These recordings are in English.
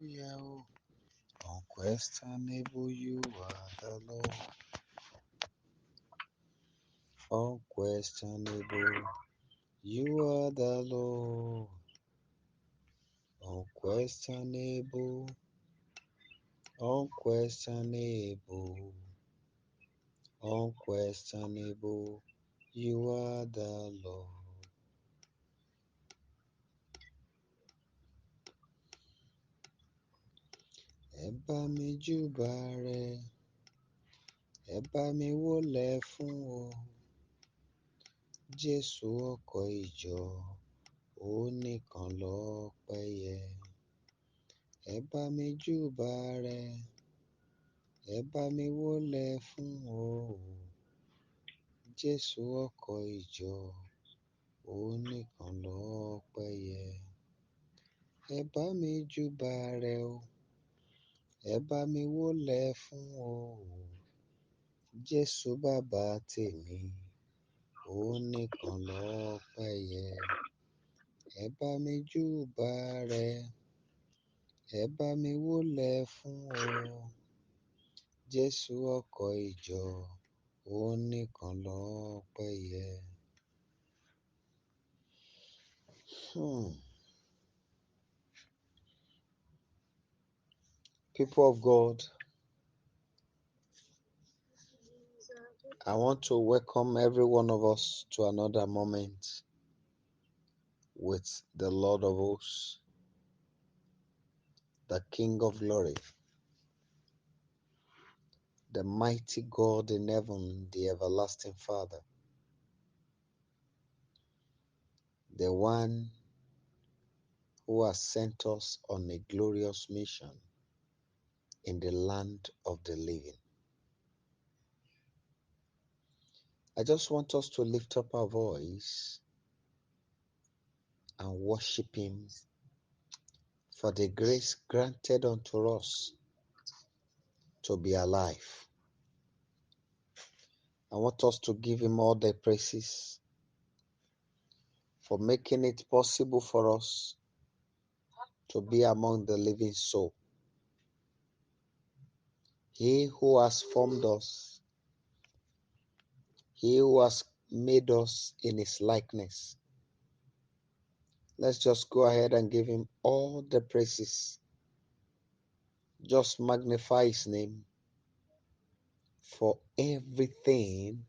Hallelujah. Unquestionable, you are the Lord. Unquestionable, you are the Lord. Unquestionable, unquestionable, unquestionable, you are the Lord. Ẹ bá mi júbà rẹ̀, ẹ bá mi wólẹ̀ fún o. Jésù ọkọ̀ ìjọ, ó nìkan lọ́pẹ́ yẹ. Ẹ bá mi júbà rẹ̀, ẹ bá mi wólẹ̀ fún o. Jésù ọkọ̀ ìjọ, ó nìkan lọ́pẹ́ yẹ. Ẹ bá mi júbà rẹ̀ o, ẹ bá mi wólẹ̀ fún o. Jésù bàbá tèmi, ó nìkan lọ́pẹ́ yẹ. Ẹ bá mi júbà rẹ̀, ẹ bá mi wólẹ̀ fún o. Jésù ọkọ̀ ìjọ, ó nìkan lọ́pẹ́ yẹ. People of God, I want to welcome every one of us to another moment with the Lord of hosts, the King of glory, the mighty God in heaven, the everlasting Father, the one who has sent us on a glorious mission in the land of the living. I just want us to lift up our voice and worship Him for the grace granted unto us to be alive. I want us to give Him all the praises for making it possible for us to be among the living soul. He who has formed us, He who has made us in His likeness. Let's just go ahead and give Him all the praises. Just magnify His name for everything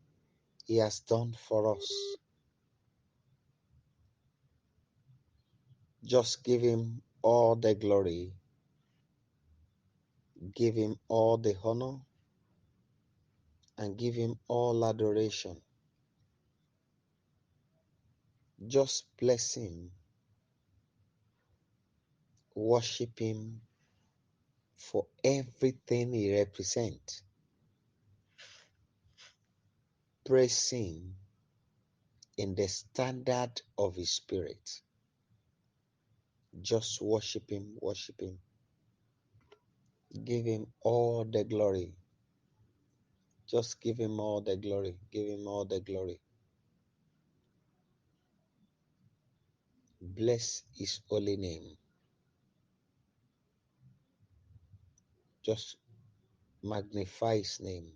He has done for us. Just give Him all the glory. Give Him all the honor. And give Him all adoration. Just bless Him. Worship Him for everything He represents. Praise Him in the standard of His Spirit. Just worship Him, worship Him. Give Him all the glory. Just give Him all the glory. Give Him all the glory. Bless His holy name. Just magnify His name.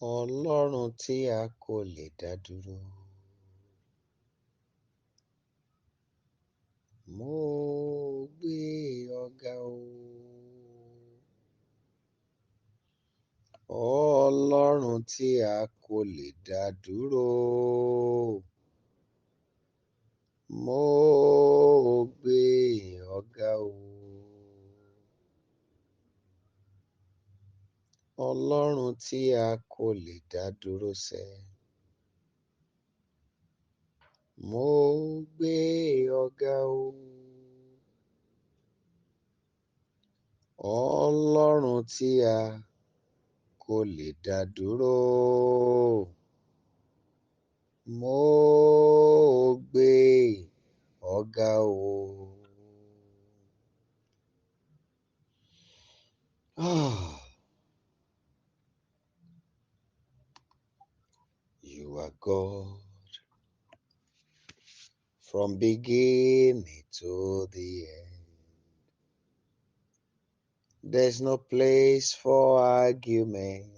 Ọlọ́run tí a kò lè dá dúró. Mo gbé ọ̀gá o. Ọlọ́run tí a kò lè dá dúró. Mo gbé ọ̀gá o. Ọlọ́run tí a kò lè dá dúró sẹ́. Mo gbé ọ̀gá o. Ọlọ́run tí a kò lè dá dúró. Mo gbé ọ̀gá o. Ah, you are God from beginning to the end. There's no place for argument.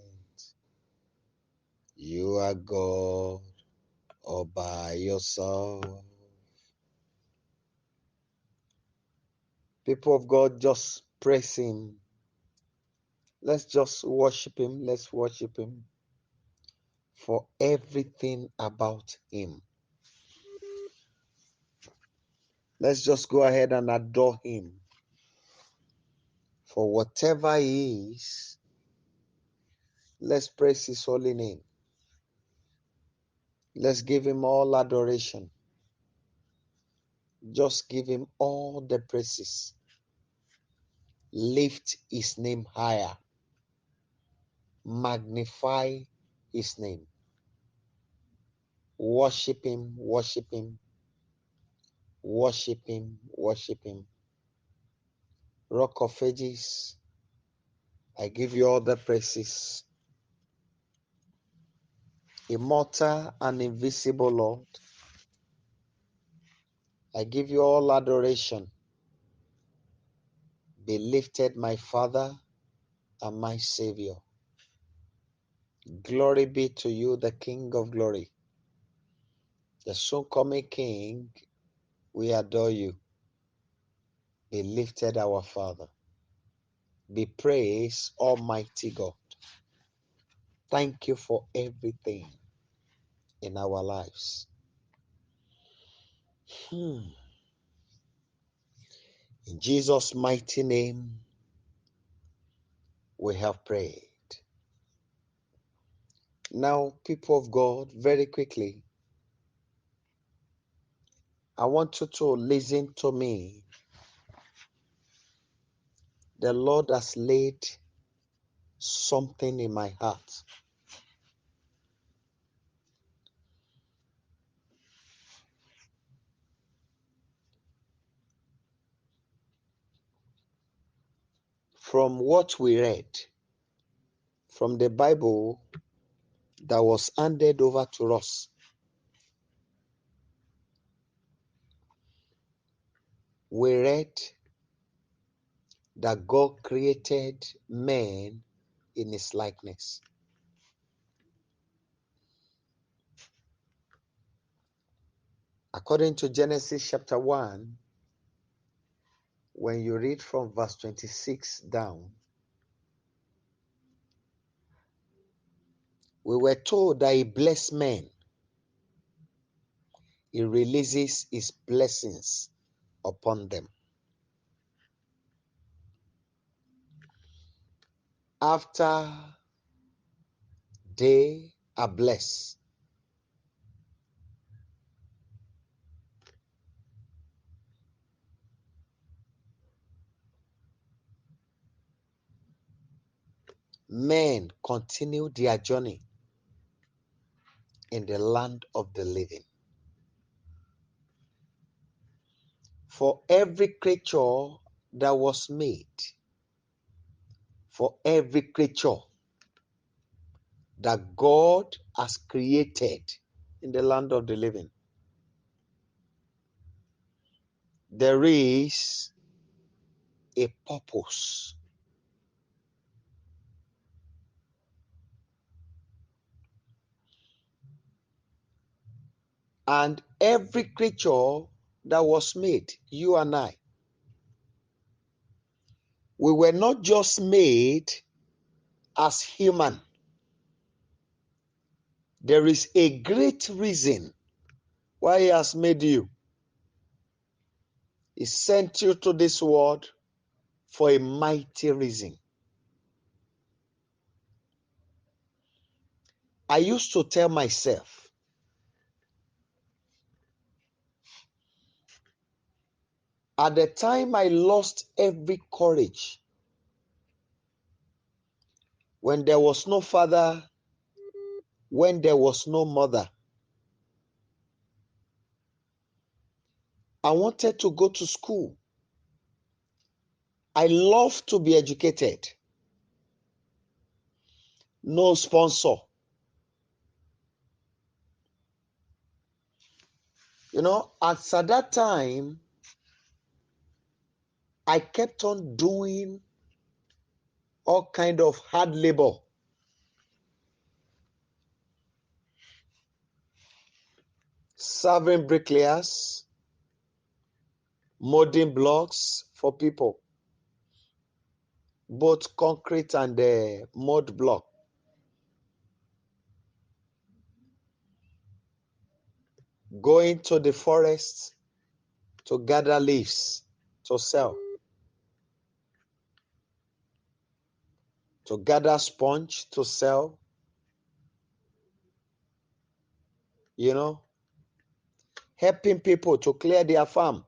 You are God all by yourself. People of God, just praise Him. Let's just worship Him. Let's worship Him for everything about Him. Let's just go ahead and adore Him for whatever He is. Let's praise His holy name. Let's give Him all adoration. Just give Him all the praises. Lift His name higher. Magnify His name. Worship Him, worship Him, worship Him, worship Him. Rock of Ages, I give you all the praises. Immortal and invisible Lord, I give you all adoration. Be lifted, my Father and my Savior. Glory be to you, the King of glory, the soon coming King. We adore you. Be lifted, our Father. Be praised, Almighty God. Thank you for everything in our lives. In Jesus' mighty name, we have prayed. Now, people of God, very quickly, I want you to listen to me. The Lord has laid something in my heart. From what we read from the Bible that was handed over to us, we read that God created man in His likeness. According to Genesis chapter 1, when you read from verse 26 down, we were told that He blessed men. He releases His blessings upon them. After they are blessed, men continue their journey in the land of the living. For every creature that was made, for every creature that God has created in the land of the living, there is a purpose. And every creature that was made, you and I, we were not just made as human. There is a great reason why He has made you. He sent you to this world for a mighty reason. I used to tell myself, at the time I lost every courage, when there was no father, when there was no mother, I wanted to go to school. I love to be educated. no sponsor. At that time, I kept on doing all kind of hard labor. Serving bricklayers, molding blocks for people, both concrete and mud block. Going to the forest to gather leaves to sell. To gather sponge to sell. Helping people to clear their farm.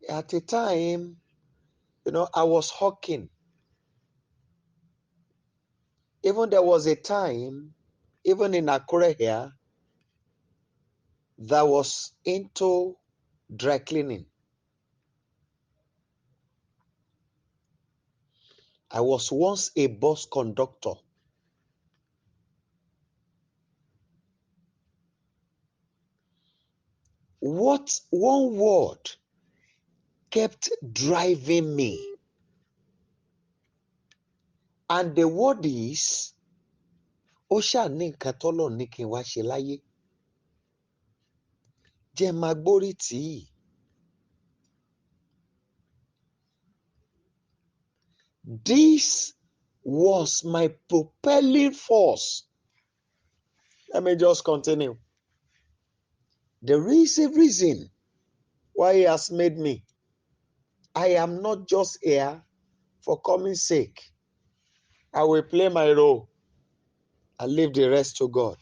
At the time, I was hawking. Even there was a time, even in Akure here, that was into dry cleaning. I was once a bus conductor. What one word kept driving me? And the word is, ó ṣáà ní nǹkan tọ́lọ́run ní kí n wá ṣe láyé. Jẹ́ máa gbórí tì í. This was my propelling force. Let me just continue. There is a reason why He has made me. I am not just here for coming's sake. I will play my role and leave the rest to God.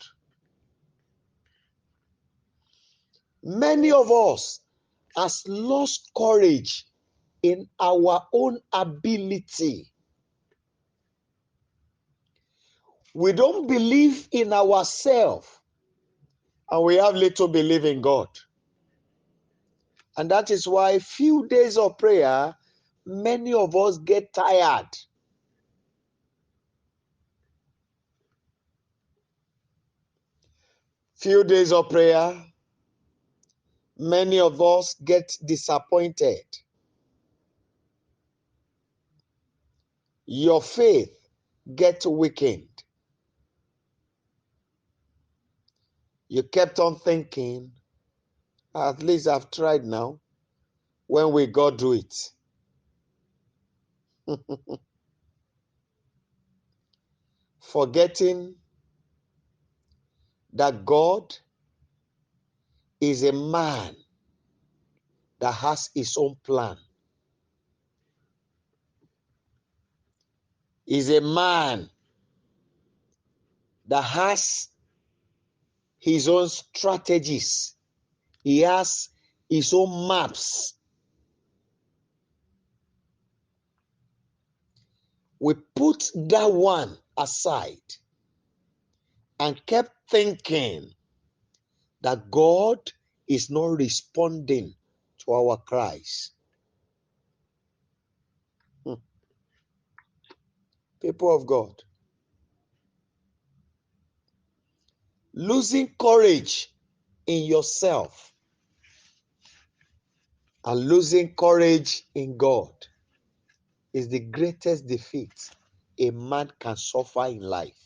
Many of us has lost courage in our own ability. We don't believe in ourselves, and we have little belief in God. And that is why few days of prayer, many of us get tired. Few days of prayer, many of us get disappointed. Your faith gets weakened. You kept on thinking, at least I've tried now. When will God do it? Forgetting that God is a man that has his own plan. Is a man that has his own strategies. He has his own maps. We put that one aside and kept thinking that God is not responding to our cries. People of God, losing courage in yourself and losing courage in God is the greatest defeat a man can suffer in life.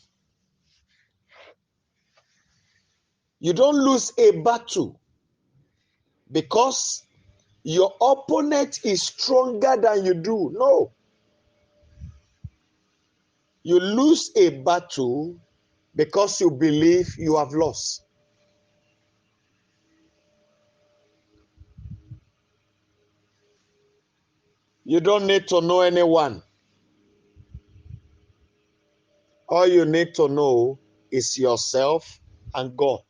You don't lose a battle because your opponent is stronger than you do. No. You lose a battle because you believe you have lost. You don't need to know anyone. All you need to know is yourself and God.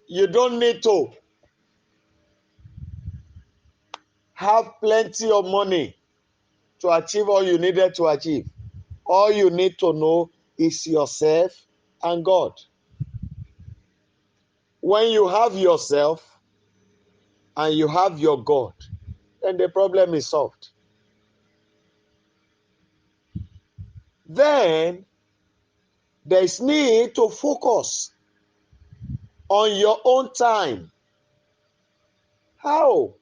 You don't need to have plenty of money to achieve all you needed to achieve. All you need to know is yourself and God. When you have yourself, and you have your God, then the problem is solved. Then there is need to focus on your own time. How?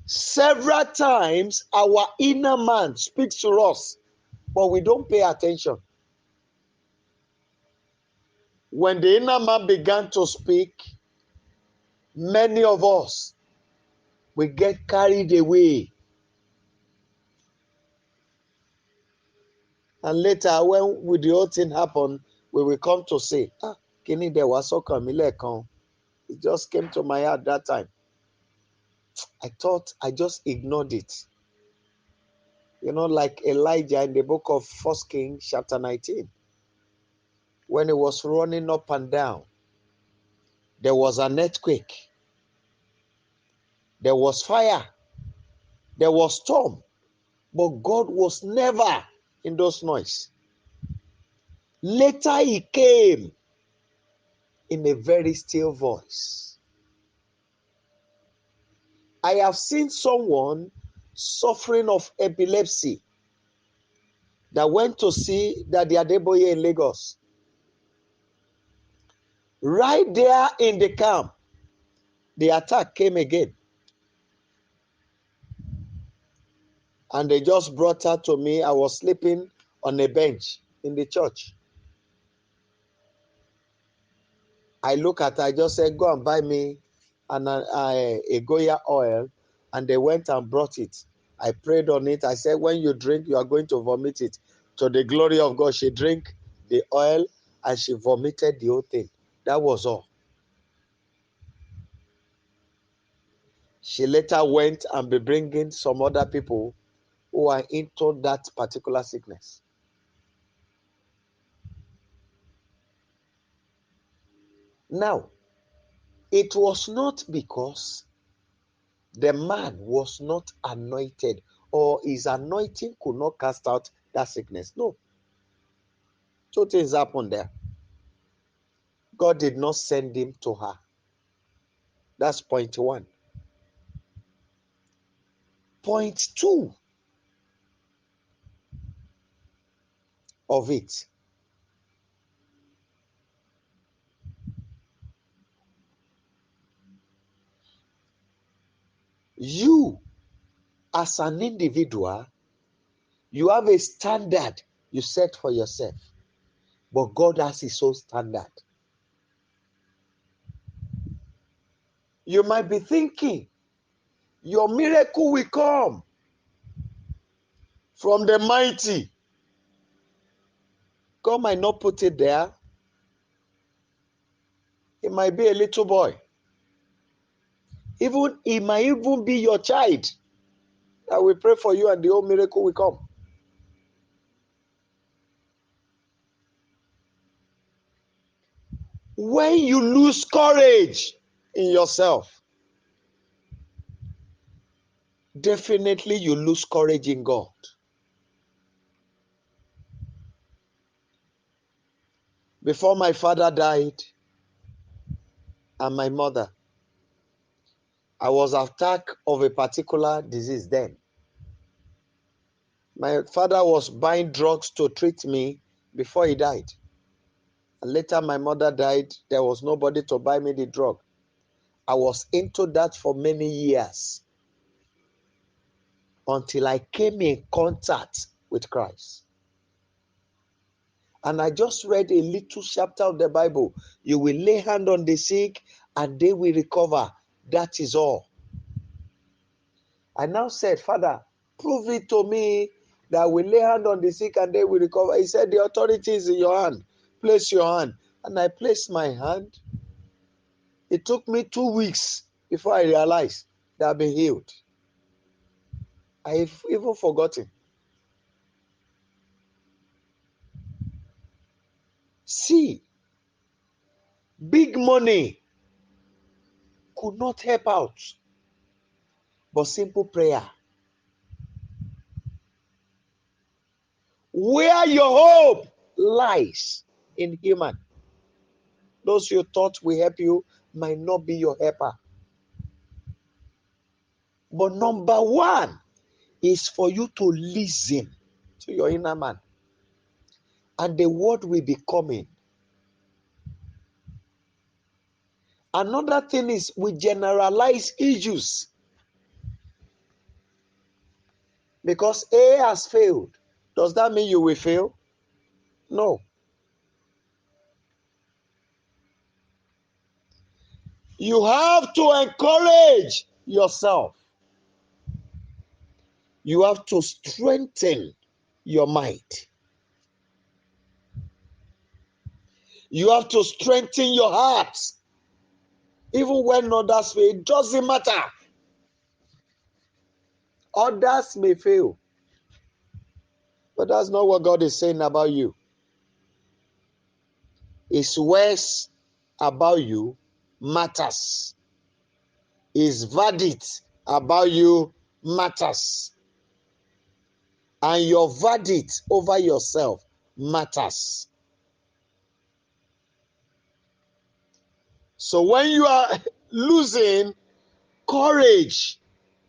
Several times our inner man speaks to us, but we don't pay attention. When the inner man began to speak, many of us we get carried away. And later, when the whole thing happen, we will come to say, kini there was so come. It just came to my heart that time. I thought I just ignored it. Like Elijah in the book of 1 Kings chapter 19. When he was running up and down, there was an earthquake. There was fire. There was storm. But God was never in those noise. Later he came in a very still voice. I have seen someone suffering of epilepsy that went to see Daddy Adeboye in Lagos. Right there in the camp, the attack came again. And they just brought her to me. I was sleeping on a bench in the church. I look at her, I just said, go and buy me a Goya oil. And they went and brought it. I prayed on it. I said, when you drink, you are going to vomit it. To the glory of God, she drank the oil and she vomited the whole thing. That was all. She later went and be bringing some other people who are into that particular sickness. Now, it was not because the man was not anointed or his anointing could not cast out that sickness. No. Two things happened there. God did not send him to her. That's point one. Point two of it. You, as an individual, you have a standard you set for yourself. But God has his own standard. You might be thinking, your miracle will come from the mighty. God might not put it there. It might be a little boy. It might even be your child that will pray for you and the whole miracle will come. When you lose courage in yourself, definitely you lose courage in God. Before my father died and my mother, I was attacked of a particular disease then. My father was buying drugs to treat me before he died. And later my mother died. There was nobody to buy me the drug. I was into that for many years until I came in contact with Christ. And I just read a little chapter of the Bible. You will lay hand on the sick and they will recover. That is all. I now said, Father, prove it to me that I will lay hand on the sick and they will recover. He said, the authority is in your hand. Place your hand. And I placed my hand. It took me 2 weeks before I realized that I've been healed. I've even forgotten. See, big money could not help out, but simple prayer. Where your hope lies in human. Those you thought will help you might not be your helper. But number one is for you to listen to your inner man. And the word will be coming. Another thing is we generalize issues. Because A has failed. Does that mean you will fail? No. You have to encourage yourself. You have to strengthen your mind. You have to strengthen your heart. Even when others fail, it doesn't matter. Others may fail. But that's not what God is saying about you. His words about you matters. His verdict about you matters. And your verdict over yourself matters. So when you are losing courage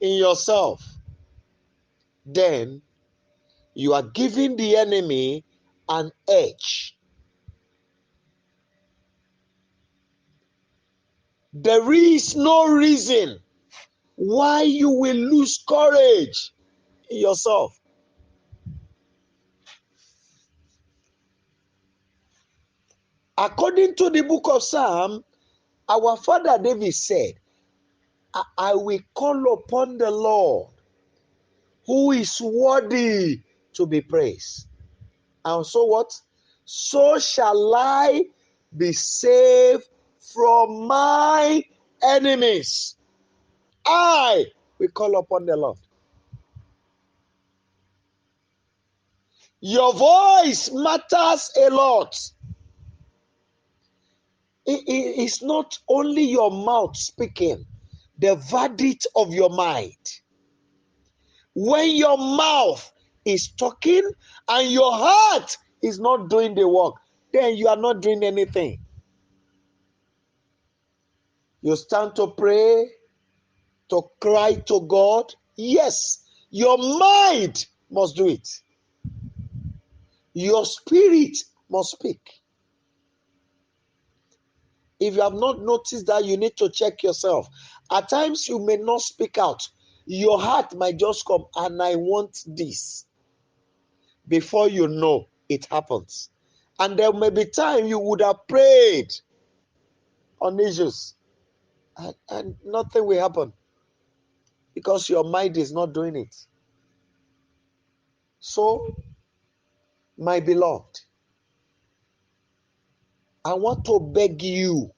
in yourself, then you are giving the enemy an edge. There is no reason why you will lose courage in yourself. According to the book of Psalm, our father David said, I will call upon the Lord who is worthy to be praised. And so what? So shall I be saved from my enemies. I will call upon the Lord. Your voice matters a lot. It's not only your mouth speaking, the verdict of your mind. When your mouth is talking and your heart is not doing the work, then you are not doing anything. You stand to pray, to cry to God. Yes, your mind must do it. Your spirit must speak. If you have not noticed that, you need to check yourself. At times you may not speak out. Your heart might just come, and I want this. Before you know, it happens. And there may be time you would have prayed on issues, and nothing will happen because your mind is not doing it. So, my beloved, I want to beg you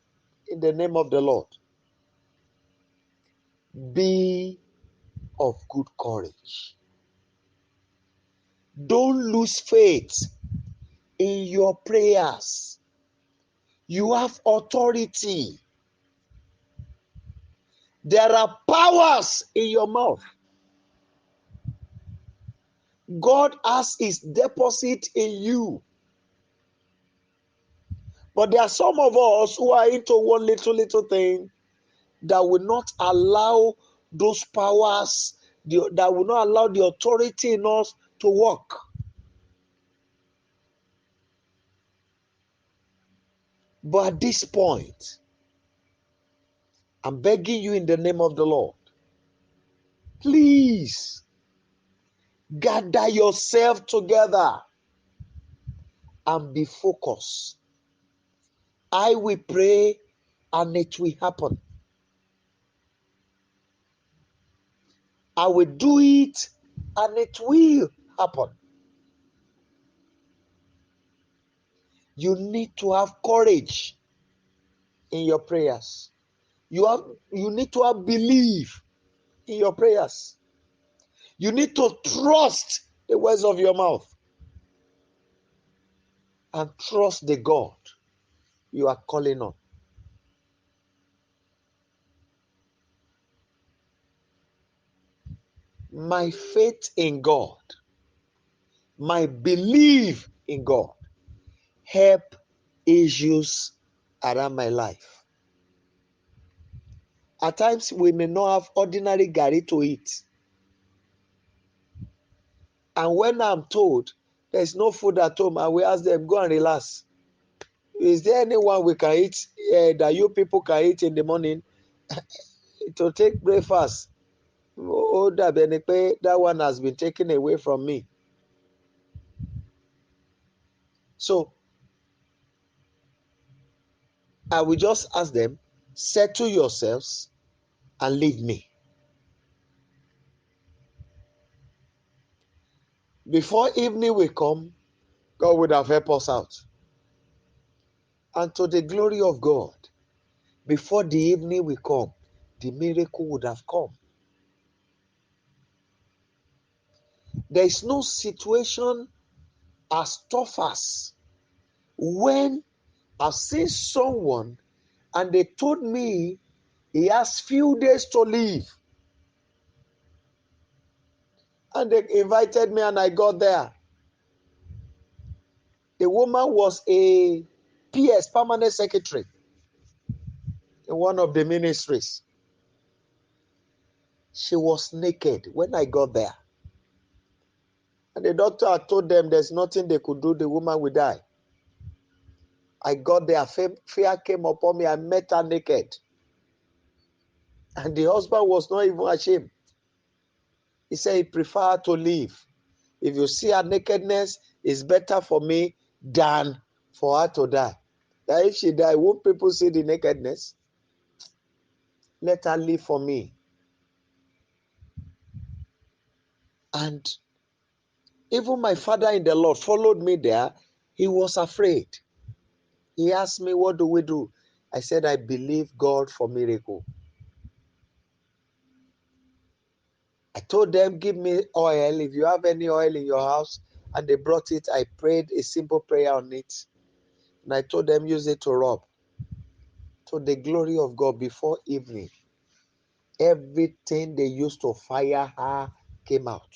in the name of the Lord, be of good courage. Don't lose faith in your prayers. You have authority. There are powers in your mouth. God has his deposit in you. But there are some of us who are into one little thing that will not allow those powers, that will not allow the authority in us to work. But at this point, I'm begging you in the name of the Lord, please gather yourself together and be focused. I will pray and it will happen. I will do it and it will happen. You need to have courage in your prayers. You need to have belief in your prayers. You need to trust the words of your mouth and trust the God you are calling on. My faith in God, my belief in God help issues around my life. At times, we may not have ordinary garri to eat. And when I'm told there's no food at home, I will ask them, go and relax. Is there anyone we can eat that you people can eat in the morning to take breakfast? Oh, that one has been taken away from me. So I will just ask them, settle yourselves and leave me. Before evening will come, God would have helped us out. And to the glory of God, before the evening will come, the miracle would have come. There is no situation as tough as when I've seen someone and they told me he has few days to live. And they invited me and I got there. The woman was a PS, permanent secretary, in one of the ministries. She was naked when I got there. And the doctor had told them there's nothing they could do, the woman will die. I got there, fear came upon me, I met her naked. And the husband was not even ashamed. He said he preferred to live. If you see her nakedness, it's better for me than for her to die. That if she die, won't people see the nakedness? Let her live for me. And even my father in the Lord followed me there. He was afraid. He asked me, what do we do? I said, I believe God for miracle. I told them, give me oil. If you have any oil in your house, and they brought it, I prayed a simple prayer on it. And I told them, use it to rub. To the glory of God, before evening, everything they used to fire her came out.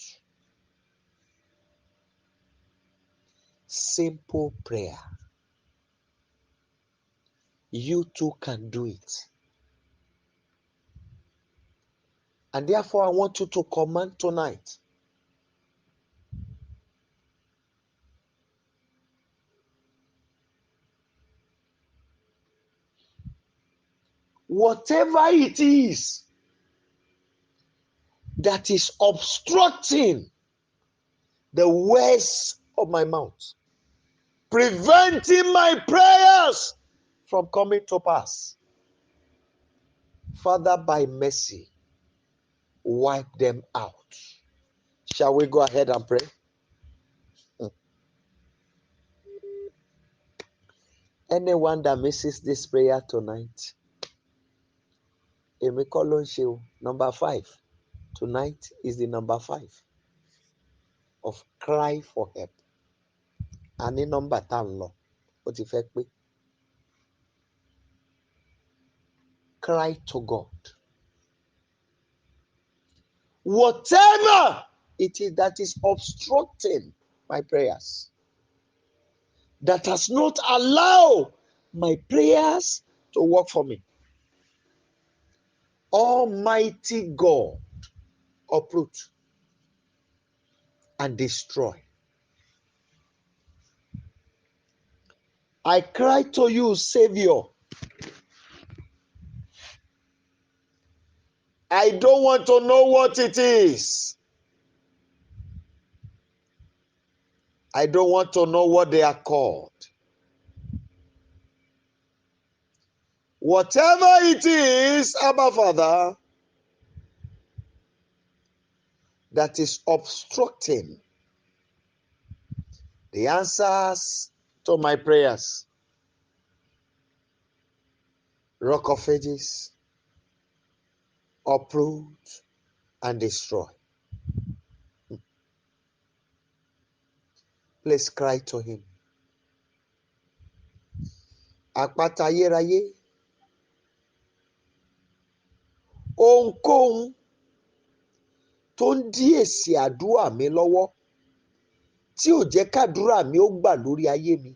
Simple prayer. You too can do it. And therefore, I want you to command tonight. Whatever it is that is obstructing the words of my mouth, preventing my prayers from coming to pass, Father, by mercy, wipe them out. Shall we go ahead and pray? Anyone that misses this prayer tonight, number 5. Tonight is the number 5 of cry for help. Any number tan what if cry to God. Whatever it is that is obstructing my prayers, that has not allowed my prayers to work for me, Almighty God, uproot and destroy. I cry to you, Savior. I don't want to know what it is. I don't want to know what they are called. Whatever it is, Abba Father, that is obstructing the answers to my prayers, Rock of Ages, uproot and destroy. Please cry to him. Àpáta ayérayé, ohunkóhun tó ń dí èsì àdúrà mi lọ́wọ́, tí ò jẹ́ kádúrà mi ó gbà lórí ayé mi,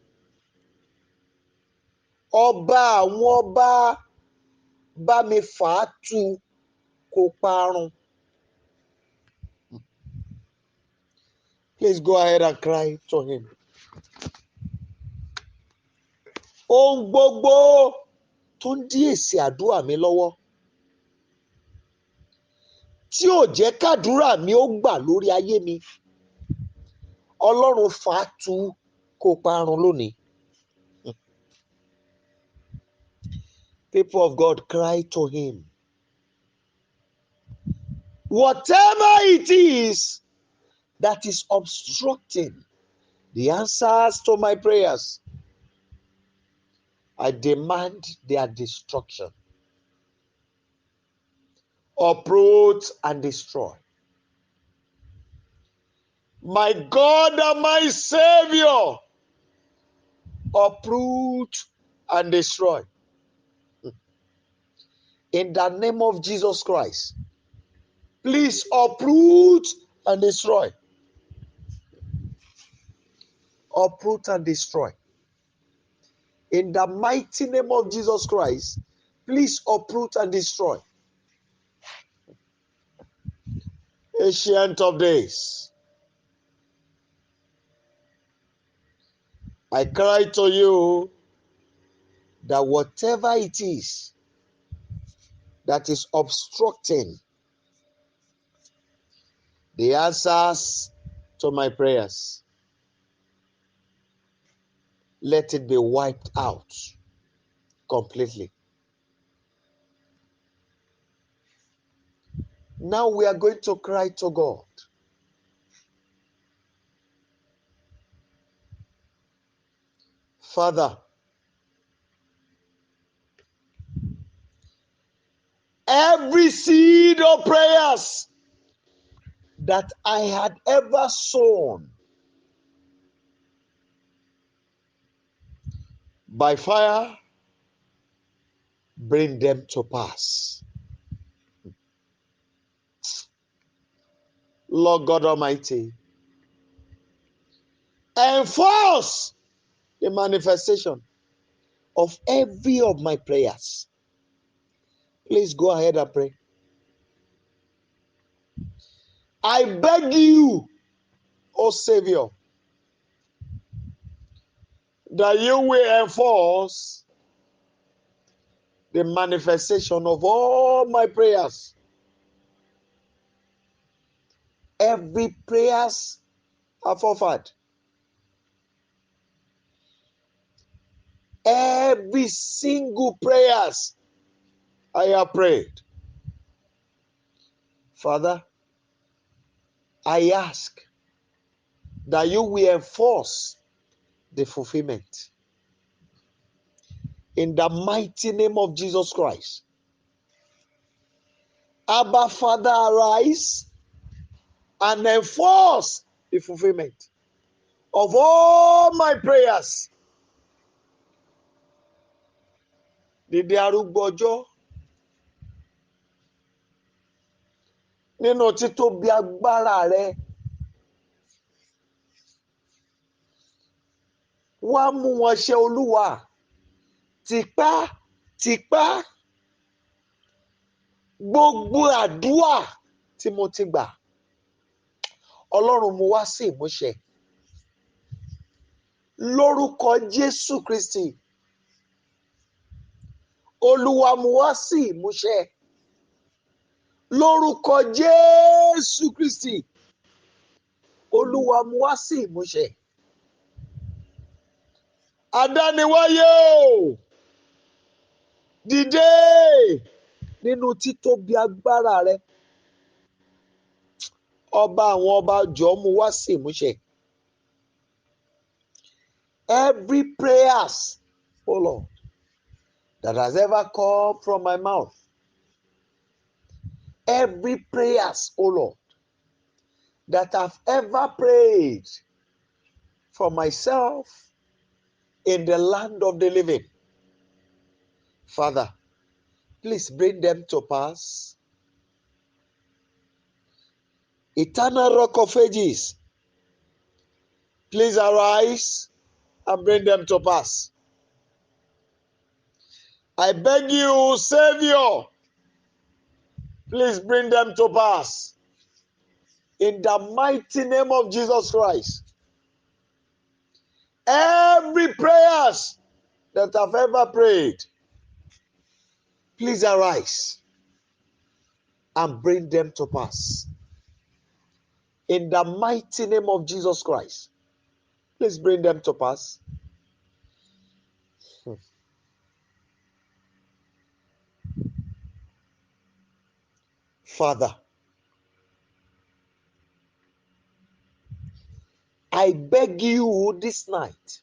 Ọba àwọn ọba bá mi fà á tu kó parun. Please go ahead and cry to him. Ohun gbogbo tó ń dí èsì àdúrà mi lọ́wọ́, tí ò jẹ́ kádúrà mi ó gbà lórí ayé mi, Ọlọ́run fà á tu kó parun lónìí. People of God, cry to him. Whatever it is that is obstructing the answers to my prayers, I demand their destruction. Uproot and destroy. My God and my Savior, uproot and destroy. In the name of Jesus Christ, please uproot and destroy. Uproot and destroy. In the mighty name of Jesus Christ, please uproot and destroy. Ancient of days, I cry to you that whatever it is that is obstructing the answers to my prayers, let it be wiped out completely. Now we are going to cry to God. Father, every seed of prayers that I had ever sown, by fire, bring them to pass. Lord God Almighty, enforce the manifestation of every of my prayers. Please go ahead and pray. I beg you, O Savior, that you will enforce the manifestation of all my prayers. Every prayers I've offered, every single prayers I have prayed. Father, I ask that you will enforce the fulfillment. In the mighty name of Jesus Christ. Abba, Father, arise and enforce the fulfillment of all my prayers. Dìde arúgbó ọjọ́ nínú títóbi agbára rẹ, wá mú wọn ṣe Olúwa tipátipá. Gbogbo àdúrà tí mo ti gbà, Ọlọ́run mú wá sí ìmúṣẹ. Lórúkọ Jésù Kristi, Olúwa mú wá sí ìmúṣẹ. Lórúkọ Jésù Kristi, Olúwa mú wá sí ìmúṣẹ. Adániwáyé o, dìde nínú títóbi agbára rẹ. Ọba àwọn ọba, jọ̀ọ́ mú wá sí ìmúṣẹ. Every prayers, oh Lord, that has ever come from my mouth, every prayers, oh Lord, that I've ever prayed for myself in the land of the living, Father, please bring them to pass. Eternal Rock of Ages, please arise and bring them to pass. I beg you, Savior, please bring them to pass. In the mighty name of Jesus Christ. Every prayers that I've ever prayed, please arise and bring them to pass. In the mighty name of Jesus Christ, please bring them to pass. Father, I beg you this night,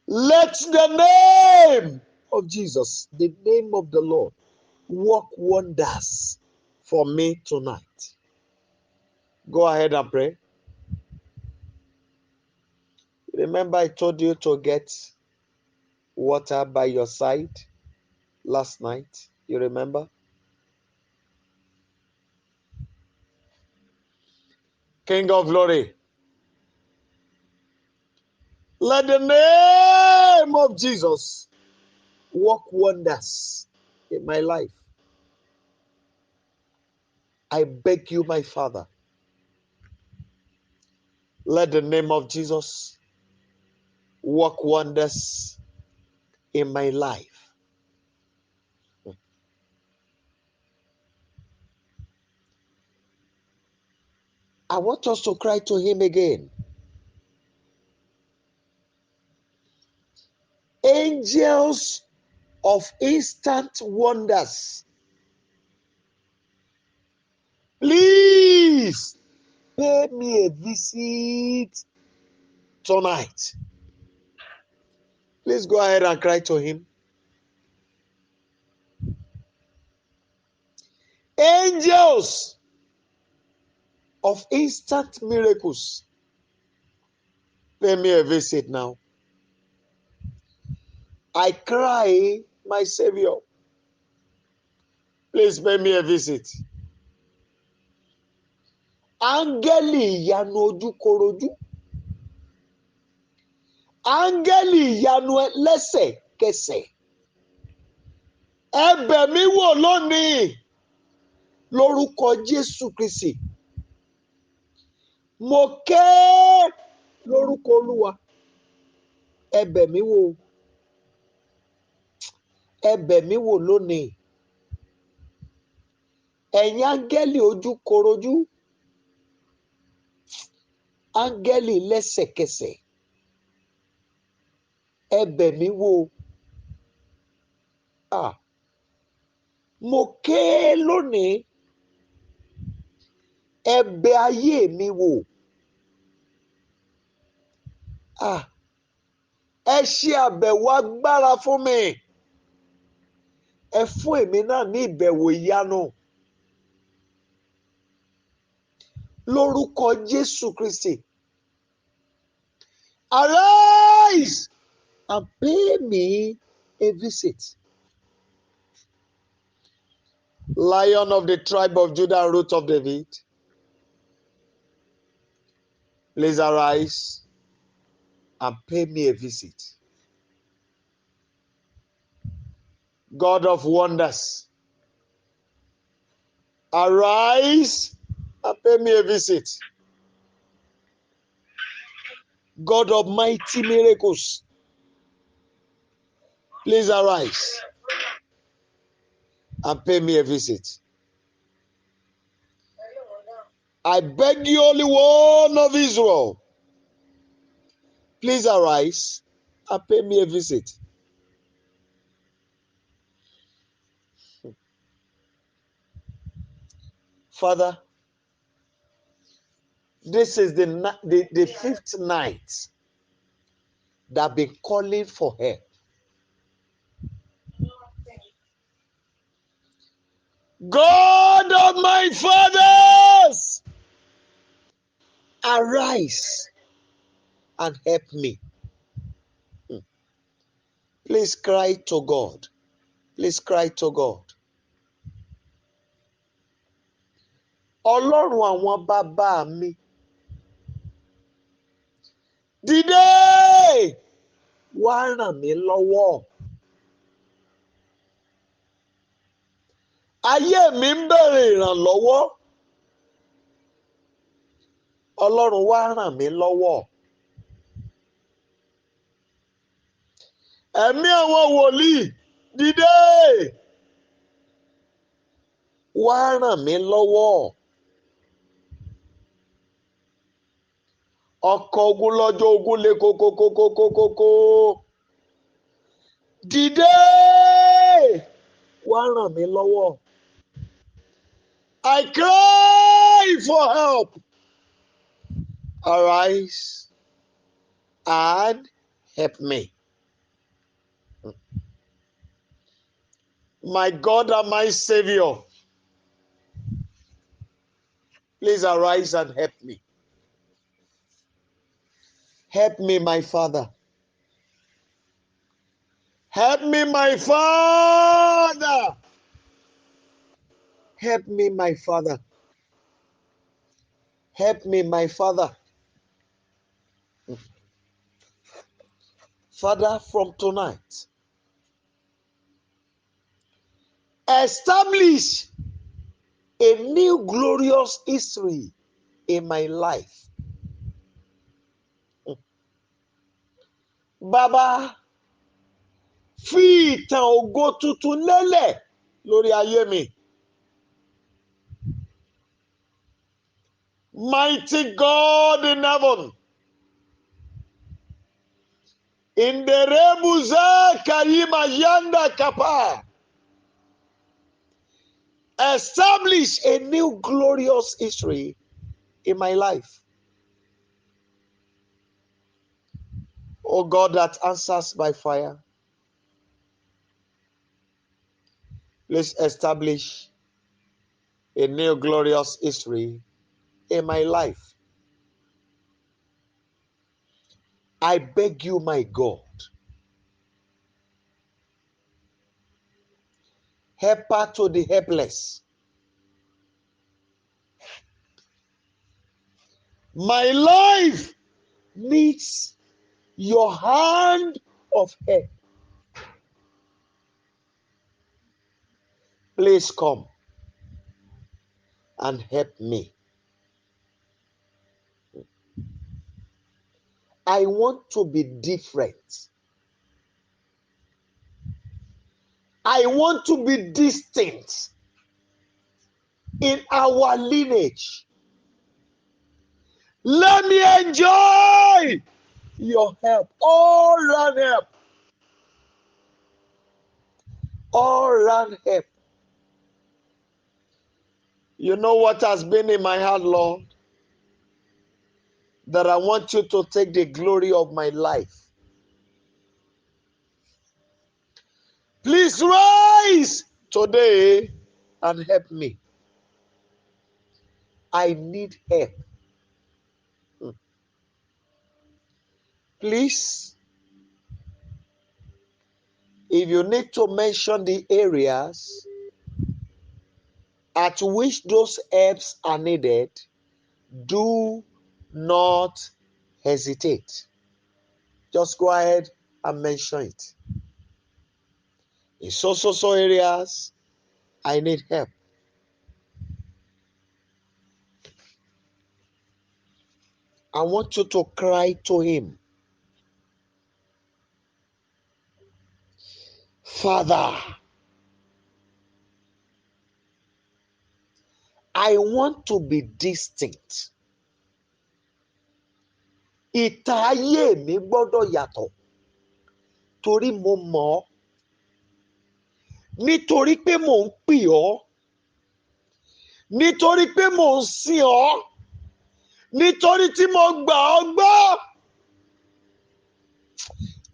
let the name of Jesus, the name of the Lord, work wonders for me tonight. Go ahead and pray. Remember, I told you to get water by your side last night. You remember? King of glory, let the name of Jesus work wonders in my life. I beg you, my Father, let the name of Jesus work wonders in my life. I want us to cry to him again. Angels of instant wonders, please pay me a visit tonight. Please go ahead and cry to him. Angels of instant miracles, pay me a visit now. I cry, my Savior, please pay me a visit. Áńgẹ́lì ìyanu ojúkorojú, áńgẹ́lì ìyanu lẹ́sẹ̀kẹsẹ̀, ẹ bẹ̀ mí wò lónìí lórúkọ Jésù Kristi. Mo ké lórúkọ Olúwa, ẹ bẹ̀ mí wò, ẹ bẹ̀ mí wò lónìí. Ẹ̀yin áńgẹ́lì ojúkorojú, áńgẹ́lì lẹ́sẹ̀kẹsẹ̀, ẹ bẹ̀ mí wò. Mo ké lónìí, ẹ bẹ̀ ayé mi wò. Ẹ ṣe àbẹ̀wò agbára fún mi. Ẹ fún èmi náà ní ìbẹ̀wò ìyanu. Lórúkọ Jésù Kristi. Arise and pay me a visit. Lion of the tribe of Judah, root of David, please arise and pay me a visit. God of wonders, arise and pay me a visit. God of mighty miracles, please arise and pay me a visit. I beg you, Holy One of Israel, please arise and pay me a visit. Father, this is the fifth night that I've been calling for help. God of my fathers, arise and help me. Please cry to God. Please cry to God. Ọlọ́run àwọn bàbá mi, dìde wá ràn mí lọ́wọ́. Ayé mi ń bèrè ìrànlọ́wọ́. Ọlọ́run wá ràn mí lọ́wọ́. Ẹ̀mí àwọn wòlíì dìde. Wá ràn mí lọ́wọ́. Ọkọ̀ ogun lọ́jọ́ ogun lé kókókókókókó. Dìde. Wá ràn mí lọ́wọ́. I cry for help. Arise and help me. My God and my Savior, please arise and help me. Help me, my Father. Help me, my Father. Help me, my Father. Help me, my Father. Father, from tonight, establish a new glorious history in my life. Baba, fi ìtàn ògo tuntun lélẹ̀ lórí ayé mi. Mighty God in heaven, in the rebuza kayima yanda kapa, establish a new glorious history in my life. Oh God that answers by fire, please establish a new glorious history in my life. I beg you, my God, helper to the helpless. My life needs your hand of help. Please come and help me. I want to be different. I want to be distinct in our lineage. Let me enjoy your help, all round help, all round help. You know what has been in my heart, Lord? That I want you to take the glory of my life. Please rise today and help me. I need help. Please, if you need to mention the areas at which those helps are needed, do not hesitate. Just go ahead and mention it. In so areas, I need help. I want you to cry to him. Father, I want to be distinct. Ìtàn ayé mi gbọ́dọ̀ yàtọ̀ torí mo mọ̀ ọ́, nítorí pé mò ń pè ọ́, nítorí pé mò ń sìn ọ́, nítorí tí mo gbà ọ́ gbọ́.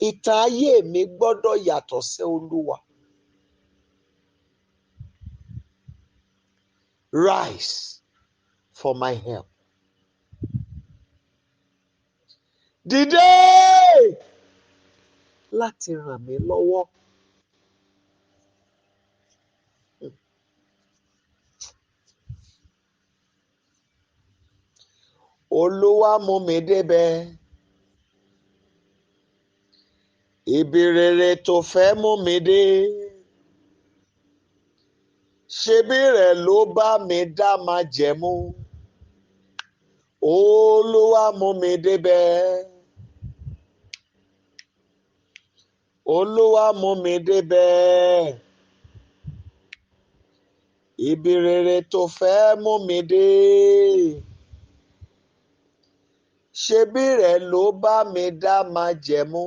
Ìtàn ayé mi gbọ́dọ̀ yàtọ̀ sí Olúwa. Rise for my help. Dìde láti ràn mí lọ́wọ́. Olúwa mú mi débẹ̀. Ibi rere tó fẹ́ mú mi dé. Ṣebí rẹ̀ ló bá mi dá májẹ̀mú. Olúwa mú mi débẹ̀. Olúwa mú mi débẹ̀. Ibi rere tó fẹ́ mú mi dé. Ṣebí rẹ̀ ló bá mi dá májẹ̀mú.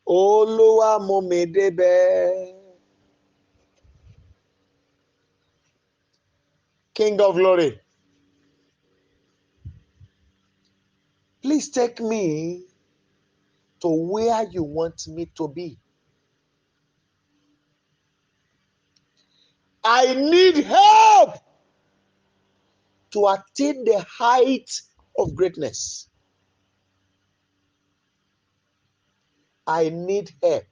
Olúwa mú mi débẹ̀. King of glory, please take me to where you want me to be. I need help to attain the height of greatness. I need help.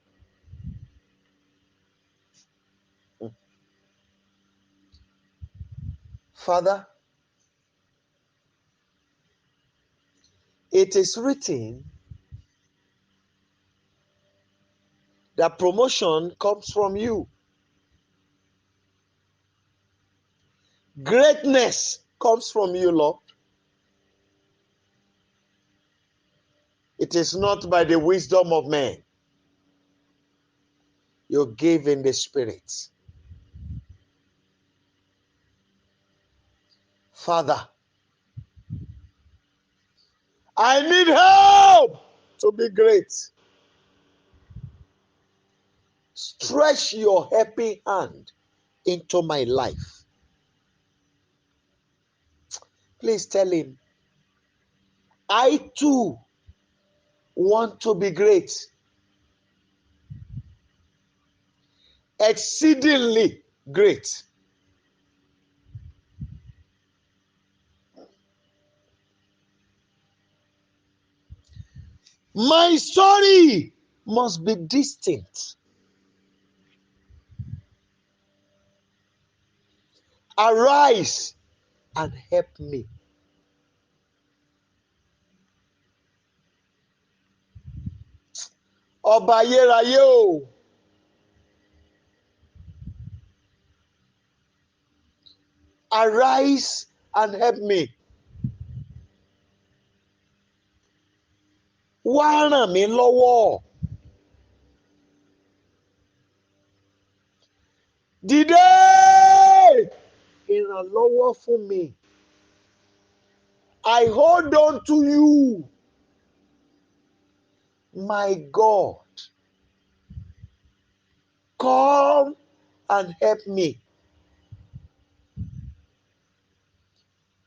Father, it is written that promotion comes from you. Greatness comes from you, Lord. It is not by the wisdom of man. You give in the Spirit. Father, I need help to be great. Stretch your helping hand into my life. Please tell him, I too want to be great. Exceedingly great. My story must be distinct. Arise and help me. Ọba ayérayé o. Arise and help me. Wá ràn mí lọ́wọ́. Dìde ìrànlọ́wọ́ fún mi. I hold on to you, my God. Come and help me.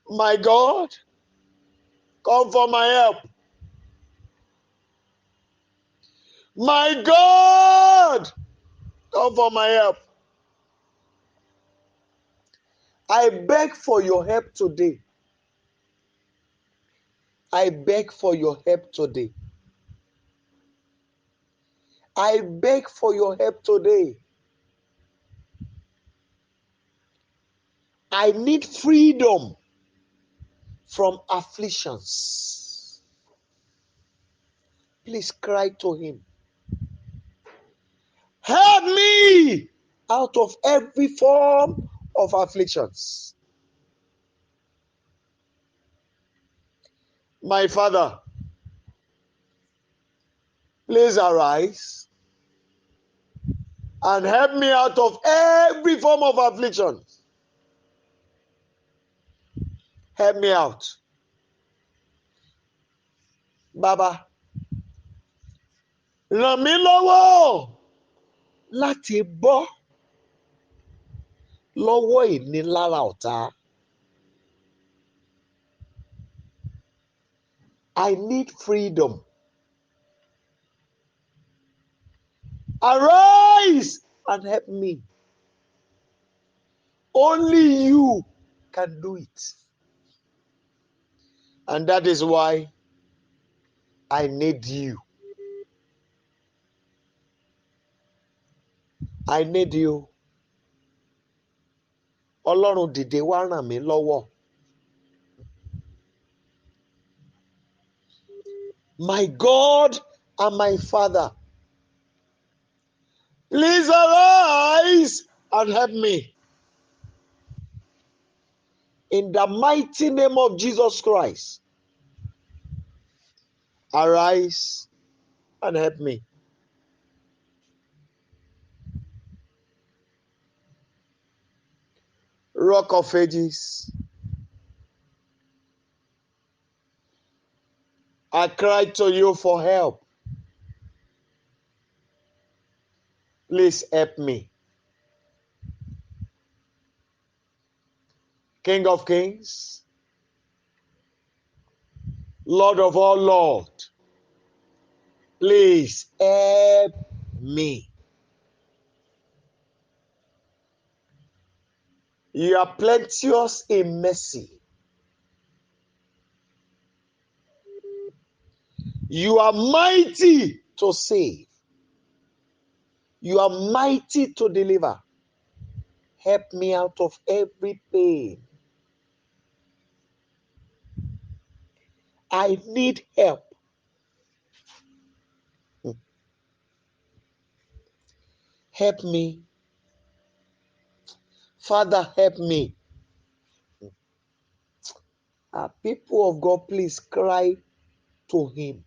My God, come for my help. My God, come for my help. I beg for your help today. I beg for your help today. I beg for your help today. I need freedom from afflictions. Please cry to him. Help me out of every form of afflictions. My Father, please arise and help me out of every form of affliction. Help me out. Baba, ràn mí lọ́wọ́ láti bọ́ lọ́wọ́ ìnilára ọ̀tá. I need freedom. Arise and help me. Only you can do it. And that is why I need you. I need you. Ọlọ́run dìde wá ràn mí lọ́wọ́. My God, and my Father, please arise and help me. In the mighty name of Jesus Christ, arise and help me. Rock of Ages, I cry to you for help. Please help me. King of Kings, Lord of all Lords, please help me. You are plenteous in mercy. You are mighty to save. You are mighty to deliver. Help me out of every pain. I need help. Help me. Father, help me. People of God, please cry to him.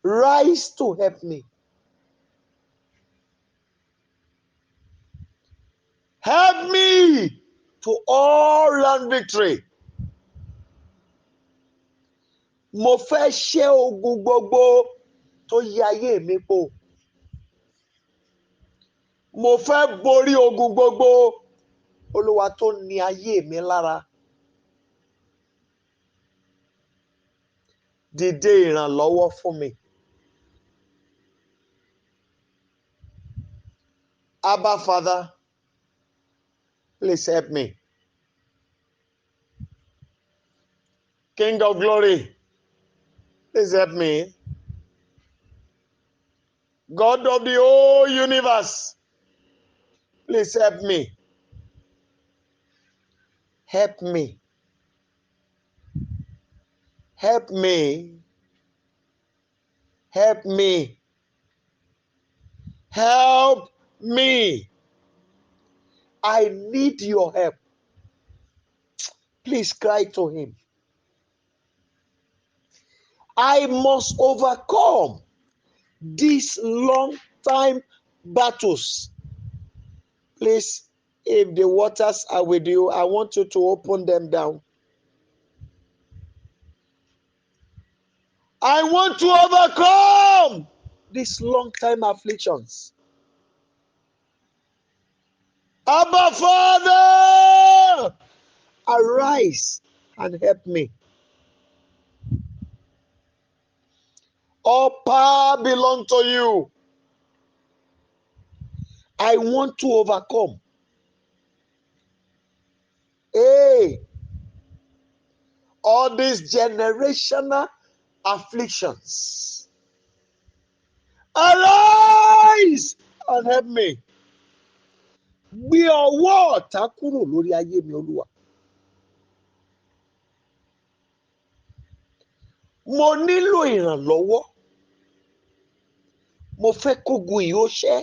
Rise to help me. Help me to all round victory. Mo fẹ́ ṣẹ́ ogun gbogbo tó yí ayé mi po. Mo fẹ́ borí ogun gbogbo Olúwa tó ní ayé mi lára. Dìde ìrànlọ́wọ́ fún mi. Abba Father, please help me. King of glory, please help me. God of the whole universe, please help me. Help me. Help me. Help me. Help me. I need your help. Please cry to him. I must overcome these long time battles. Please, if the waters are with you, I want you to open them down. I want to overcome these long time afflictions. Abba Father, arise and help me. All power belongs to you. I want to overcome. Hey, all these generational afflictions. Arise and help me. Gbé ọwọ́ ọ̀tá kúrò lórí ayé mi, Olúwa. Mo nílò ìrànlọ́wọ́. Mo fẹ́ kógun yìí ó ṣẹ́.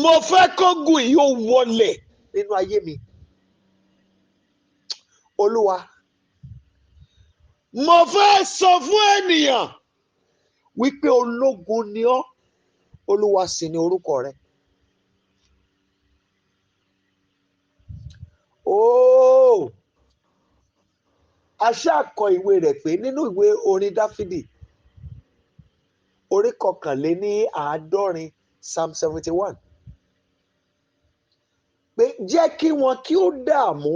Mo fẹ́ kógun yìí ó wọlẹ̀ nínú ayé mi. Olúwa, mo fẹ́ sọ fún ènìyàn wípé ológun ni ọ́. Olúwa sì ni orúkọ rẹ. Óò, a ṣáà kọ ìwé rẹ̀ pé nínú ìwé orin Dáfídì orí 51 Psalm 71 pé jẹ́ kí wọn kí ó dààmú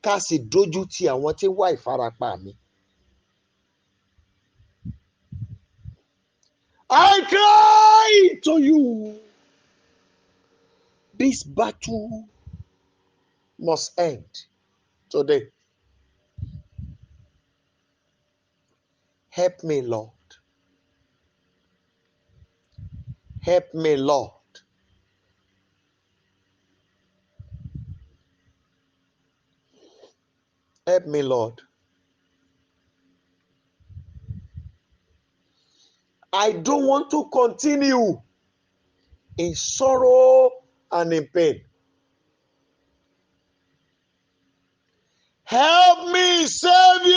ká sì dójú ti àwọn tí ń wá ìfarapa mi. I cry to you. This battle must end today. Help me, Lord. Help me, Lord. Help me, Lord. I don't want to continue in sorrow and in pain. Help me, Savior.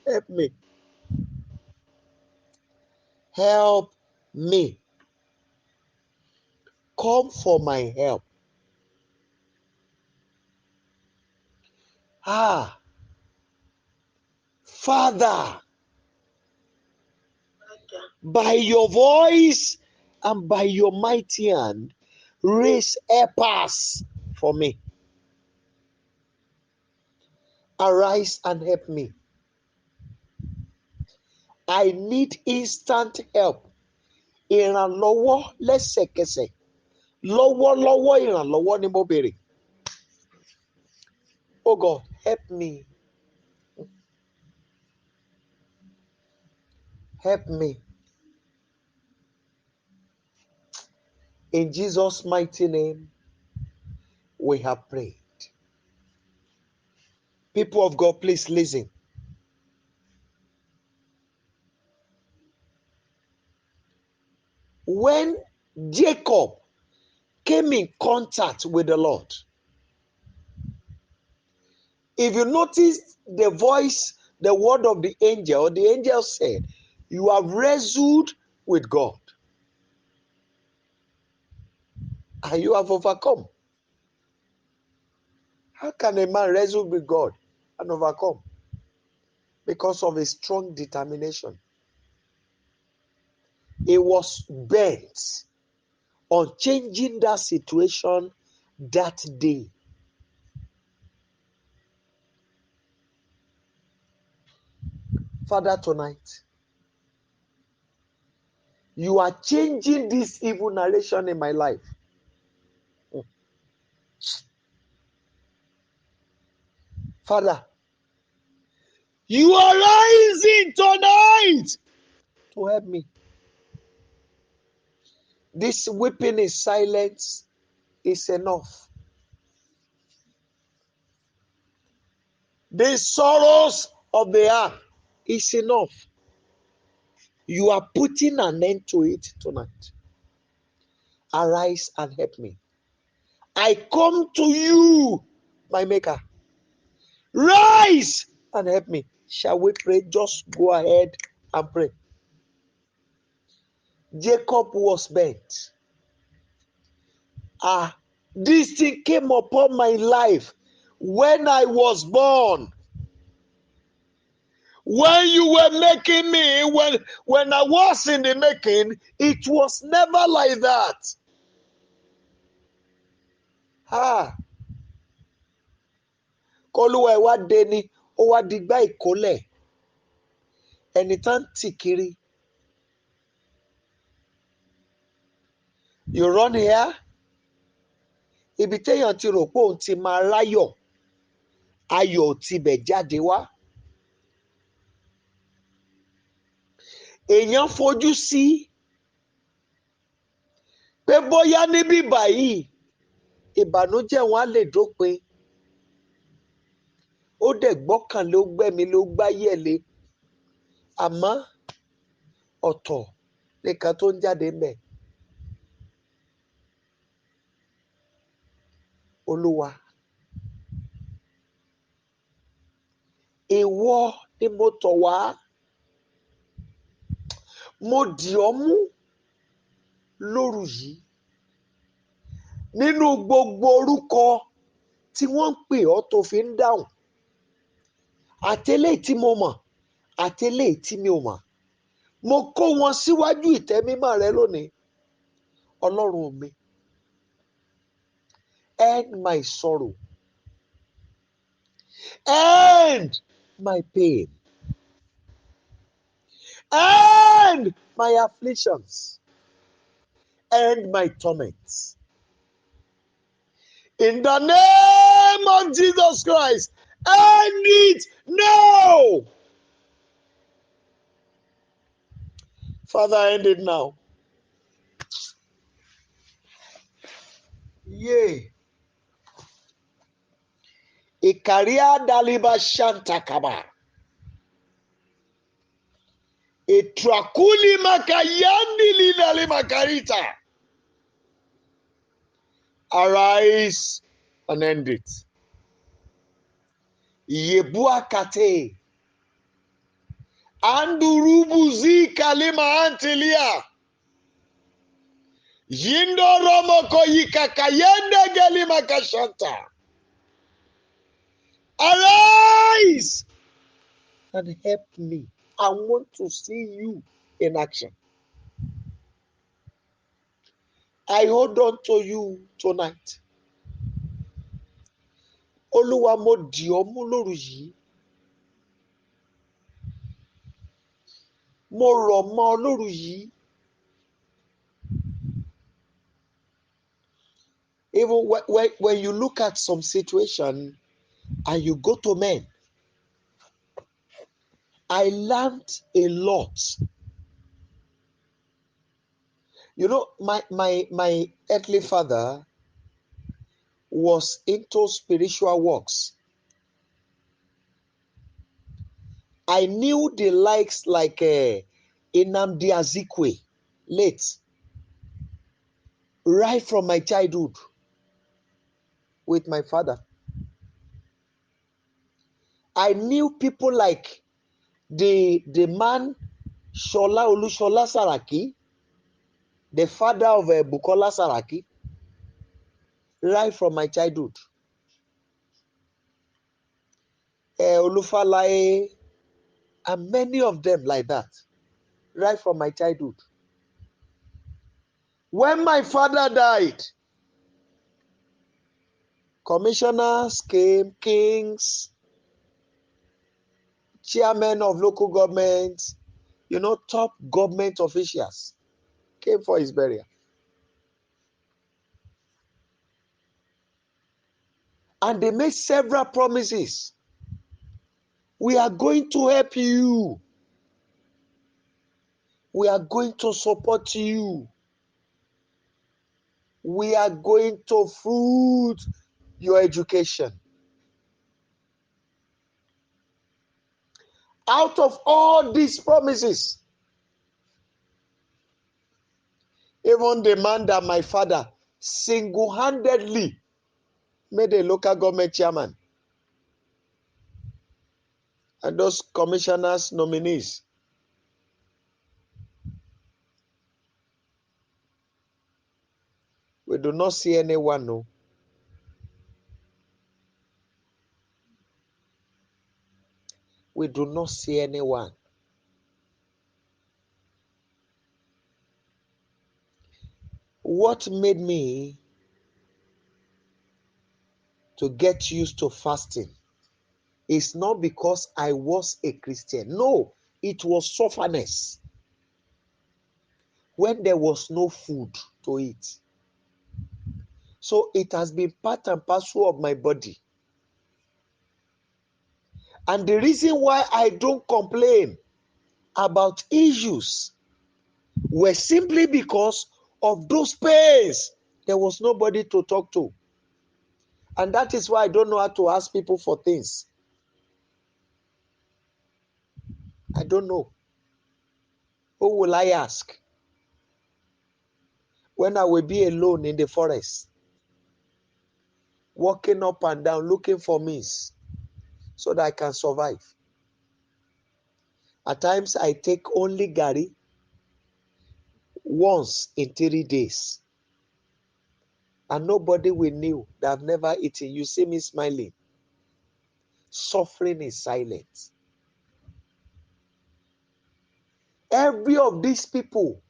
Help me. Help me. Come for my help. Father, by your voice and by your mighty hand, raise helpers for me. Arise and help me. I need instant help. Ìrànlọ́wọ́ lẹ́sẹ̀kẹsẹ̀. Lọ́wọ́lọ́wọ́ ìrànlọ́wọ́ ni mo béèrè. Oh God, help me. Help me. In Jesus' mighty name, we have prayed. People of God, please listen. When Jacob came in contact with the Lord, if you notice the voice, the word of the angel said, you have wrestled with God and you have overcome. How can a man wrestle with God and overcome? Because of a strong determination. He was bent on changing that situation that day. Father, tonight, you are changing this evil narration in my life. Father, you are rising tonight to help me. This weeping in silence is enough. The sorrows of the heart is enough. You are putting an end to it tonight. Arise and help me. I come to you, my maker. Rise and help me. Shall we pray? Just go ahead and pray. Jacob was bent. This thing came upon my life when I was born. When you were making me, when I was in the making, it was never like that. Kọ́lúwa ẹ̀ wá dé ni, ó wá digbá ìkólẹ̀. Ẹni tán tì kiri. You run here. Ibi téèyàn ti rò pé òun ti máa ráyọ̀. Ayọ̀ ò tibẹ̀ jáde wá. Èèyàn fojú sí pé bóyá níbí báyìí ìbànújẹ́ wọn á lè dópin. Ó dẹ̀ gbọ́kànlé, ó gbẹ́mi, ló gbáyẹ̀lé. Àmọ́ ọ̀tọ̀ nìkan tó ń jáde ńbẹ̀. Olúwa, ìwọ ni mo tọ̀ wá. Mo dì ọ́ mú lóru yìí. Nínú gbogbo orúkọ tí wọ́n ń pè ọ́ tó fi ń dáhùn. Àtẹlẹ́yìí tí mo mọ̀, àtẹlẹ́yìí tí mi ò mọ̀. Mo kó wọn síwájú ìtẹ́ mímọ́ rẹ lónìí. Ọlọ́run mi, end my sorrow. End my pain. End my afflictions. End my torments. In the name of Jesus Christ, end it now. Father, end it now. Yea. Ikaria daliba shantakaba. Etrakuli makayandi linali makarita. Arise and end it. Yebua kate. Andurubuzi kalima antilia. Yindo romoko yikakayende gelima kashanta. Arise and help me. I want to see you in action. I hold on to you tonight. Olúwa mo dì ọ́ mú lóru yìí. Mo rọ̀ mọ́ ọ lóru yìí. Even when you look at some situation and you go to men, I learned a lot. You know, my earthly father was into spiritual works. I knew the likes like Nnamdi Azikiwe, late, right from my childhood with my father. I knew people like the man Shola Olushola Saraki, the father of Bukola Saraki, right from my childhood. Olufalaye, and many of them like that, right from my childhood. When my father died, commissioners came, kings, chairmen of local governments, top government officials came for his burial. And they made several promises. We are going to help you. We are going to support you. We are going to food your education. Out of all these promises, even the man that my father single-handedly made a local government chairman, and those commissioners, nominees, we do not see anyone, no. We do not see anyone. What made me to get used to fasting is not because I was a Christian. No, it was sufferness. When there was no food to eat. So it has been part and parcel of my body. And the reason why I don't complain about issues were simply because of those pains. There was nobody to talk to. And that is why I don't know how to ask people for things. I don't know. Who will I ask? When I will be alone in the forest, walking up and down, looking for means so that I can survive. At times, I take only gari once in 3 days. And nobody will know that I've never eaten. You see me smiling. Suffering in silence. Every of these people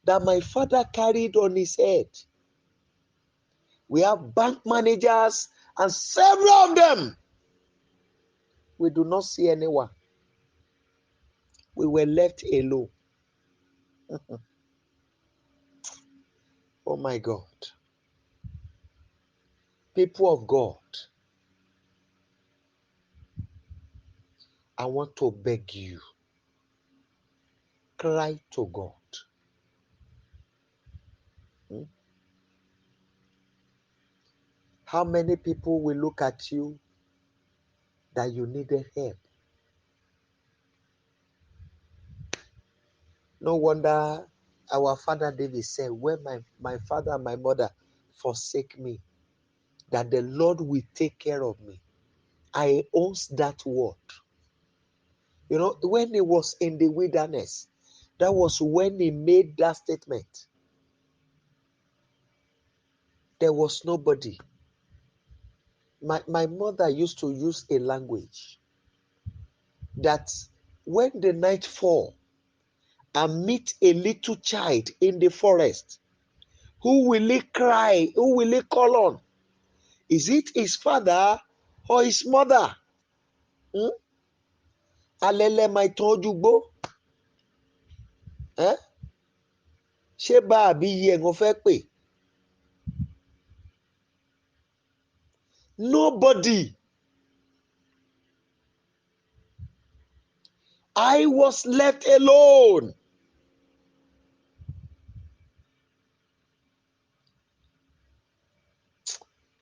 that my father carried on his head, we have bank managers and several of them. We do not see anyone. We were left alone. Oh my God. People of God, I want to beg you. Cry to God. How many people will look at you that you needed help. No wonder our father David said, when my father and my mother forsake me, that the Lord will take care of me. I owns that word. You know, when he was in the wilderness, that was when he made that statement. There was nobody. My mother used to use a language that when the night fall and meet a little child in the forest, who will he cry? Who will he call on? Is it his father or his mother? Alẹ́lẹ́ máa tọ́jú gbó. Ṣé bá àbí iye ẹ̀gàn fẹ́ pè? Nobody. I was left alone.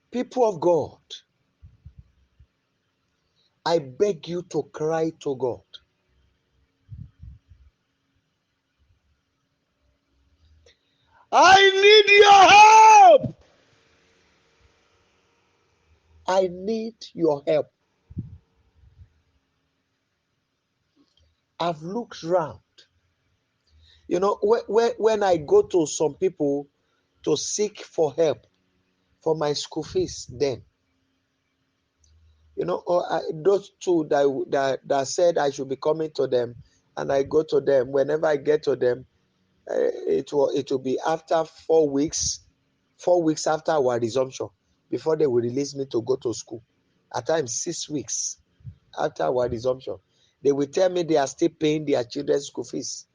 People of God, I beg you to cry to God. I need your help. I need your help. I've looked round. You know, when I go to some people to seek for help for my school fees, then, you know, those two that said I should be coming to them, and I go to them. Whenever I get to them, it will be after 4 weeks, 4 weeks after our resumption, before they will release me to go to school. At times 6 weeks after our resumption, they will tell me they are still paying their children's school fees.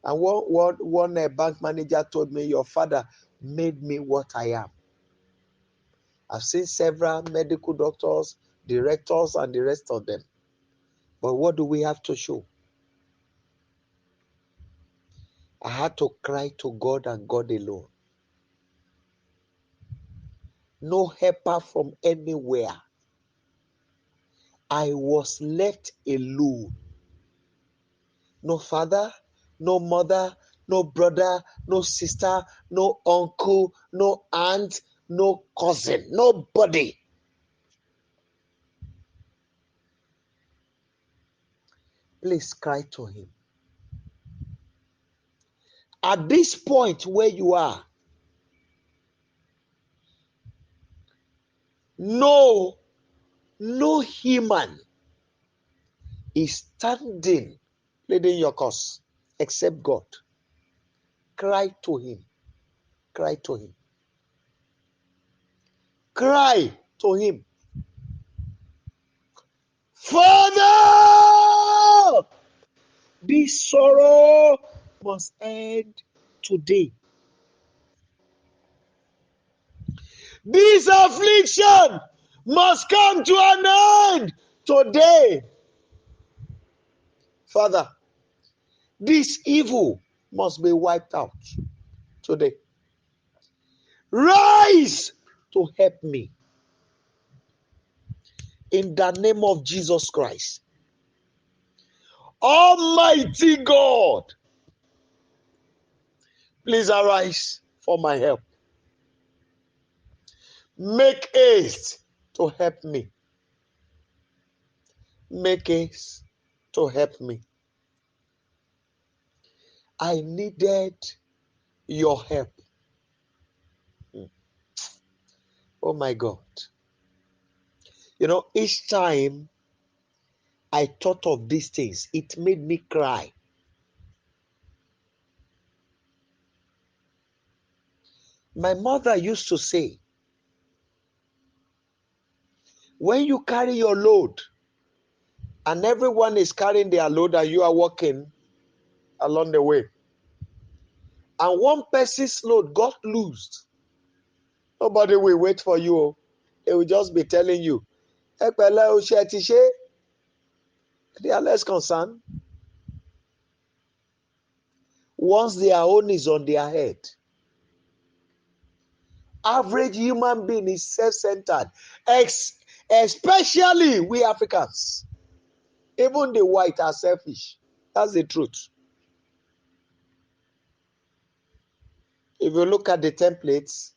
And one bank manager told me, your father made me what I am. I've seen several medical doctors, directors, and the rest of them. But what do we have to show? I had to cry to God and God alone. No helper from anywhere. I was left alone. No father, no mother, no brother, no sister, no uncle, no aunt, no cousin, nobody. Please cry to him. At this point where you are, no human is standing leading your cause except God. Cry to him. Cry to him. Cry to him. Father, this sorrow must end today. This affliction must come to an end today. Father, this evil must be wiped out today. Rise to help me. In the name of Jesus Christ. Almighty God, please arise for my help. Make haste to help me. Make haste to help me. I needed your help. Oh my God. You know, each time I thought of these things, it made me cry. My mother used to say, when you carry your load and everyone is carrying their load and you are walking along the way, and one person's load got loosed, nobody will wait for you. They will just be telling you, they are less concerned. Once their own is on their head, Average human being is self-centered, especially we Africans. Even the white are selfish. That's the truth. If you look at the templates,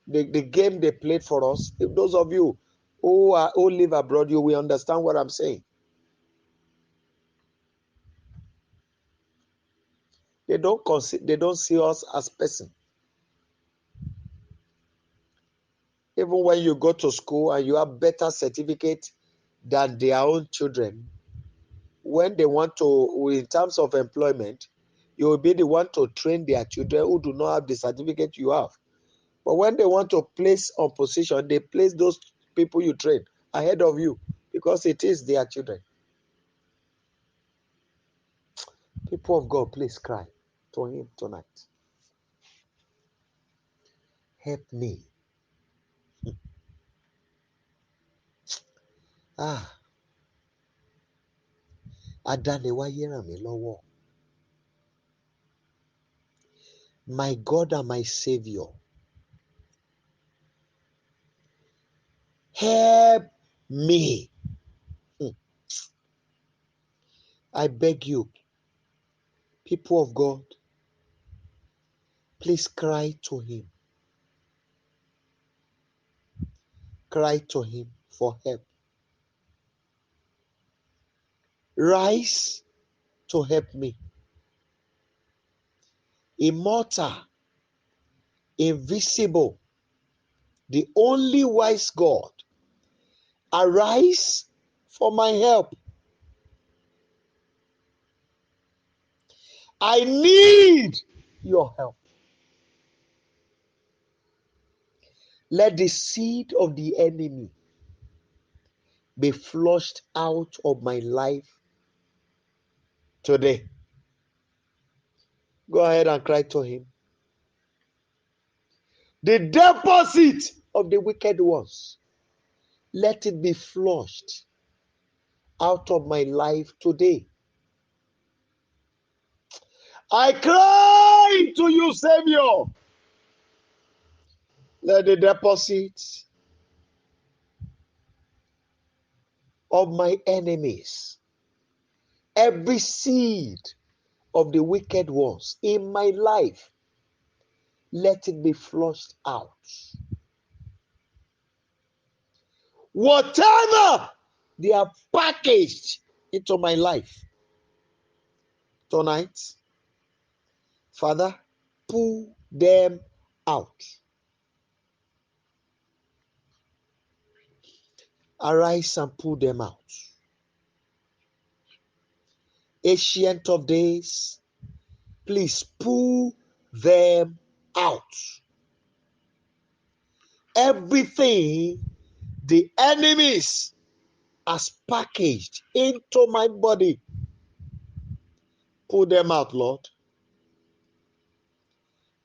the game they played for us, if those of you who live abroad, you will understand what I'm saying. They don't see us as person. Even when you go to school and you have better certificate than their own children, when they want to, in terms of employment, you will be the one to train their children who do not have the certificate you have. But when they want to place on position, they place those people you train ahead of you because it is their children. People of God, please cry to him tonight. Help me. Adániwáyé ràn mí lọ́wọ́. My God and my Savior, help me. I beg you, people of God, please cry to him. Cry to him for help. Rise to help me. Immortal, invisible, the only wise God, arise for my help. I need your help. Let the seed of the enemy be flushed out of my life today. Go ahead and cry to him. The deposit of the wicked ones, let it be flushed out of my life today. I cry to you, Savior. Let the deposit of my enemies, every seed of the wicked ones in my life, let it be flushed out. Whatever they have packaged into my life tonight, Father, pull them out. Arise and pull them out. Ancient of days, please pull them out. Everything the enemies has packaged into my body, pull them out, Lord.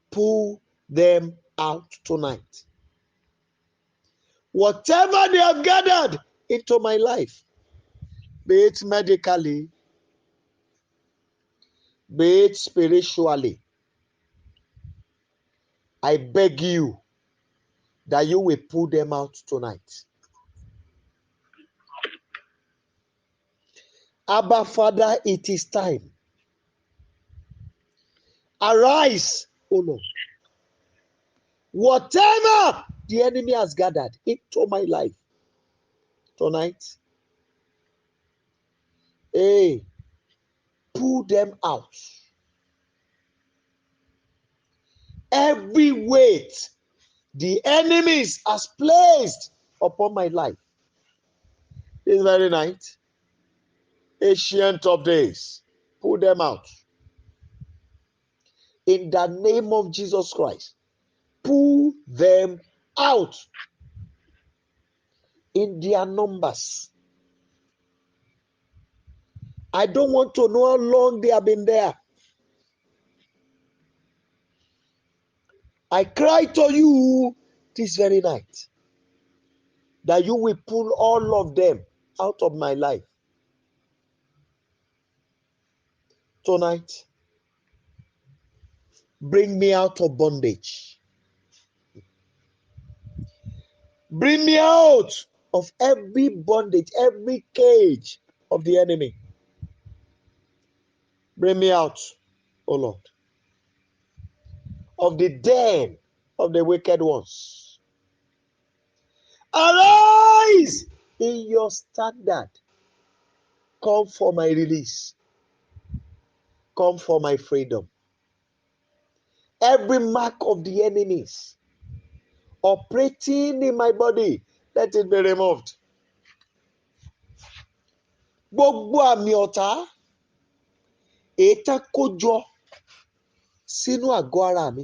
Pull them out tonight. Whatever they have gathered into my life, be it medically, be it spiritually, I beg you that you will pull them out tonight. Abba, Father, it is time. Arise, O Lord. Whatever the enemy has gathered into my life tonight, pull them out. Every weight the enemies has placed upon my life this very night, ancient of days, pull them out. In the name of Jesus Christ, pull them out in their numbers. I don't want to know how long they have been there. I cry to you this very night that you will pull all of them out of my life. Tonight, bring me out of bondage. Bring me out of every bondage, every cage of the enemy. Bring me out, O Lord, of the den of the wicked ones. Arise in your standard. Come for my release. Come for my freedom. Every mark of the enemies operating in my body, let it be removed. Gbogbo àmì ọ̀tá ètà kójọ sínú àgọ́ ara mi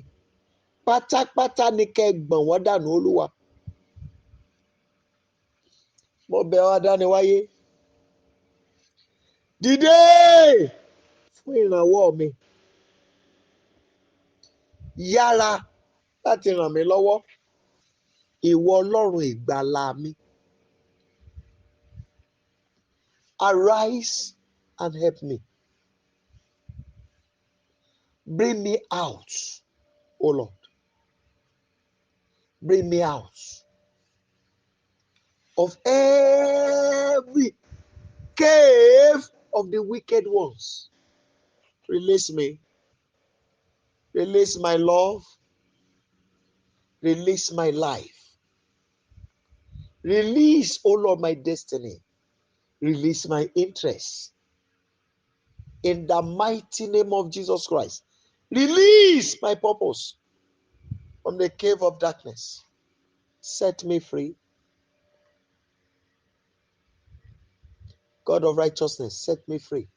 pátápátá ni kẹ́ gbọ̀n wọ́n dànù Olúwa. Mo bẹ̀ ọ́ adániwáyé, dìde fún ìrànwọ́ mi. Yára láti ràn mí lọ́wọ́. Ìwọ Ọlọ́run ìgbàlà mi. Arise and help me. Bring me out, O Lord. Bring me out of every cave of the wicked ones. Release me. Release my love. Release my life. Release, O Lord, my destiny. Release my interests. In the mighty name of Jesus Christ. Release my purpose from the cave of darkness. Set me free. God of righteousness, set me free.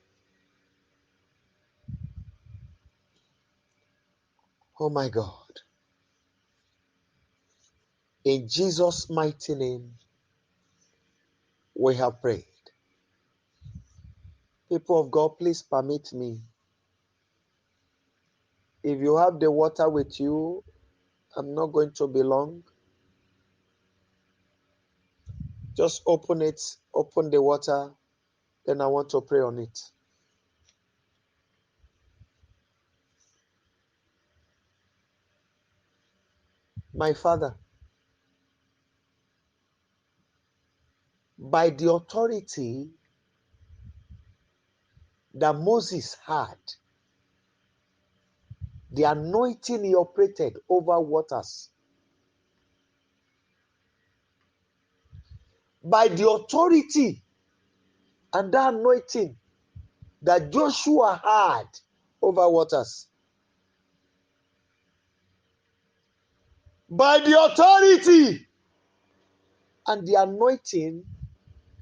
Oh my God. In Jesus' mighty name, we have prayed. People of God, please permit me. If you have the water with you, I'm not going to be long. Just open it, open the water, then I want to pray on it. My Father, by the authority that Moses had, the anointing he operated over waters, by the authority and that anointing that Joshua had over waters, by the authority and the anointing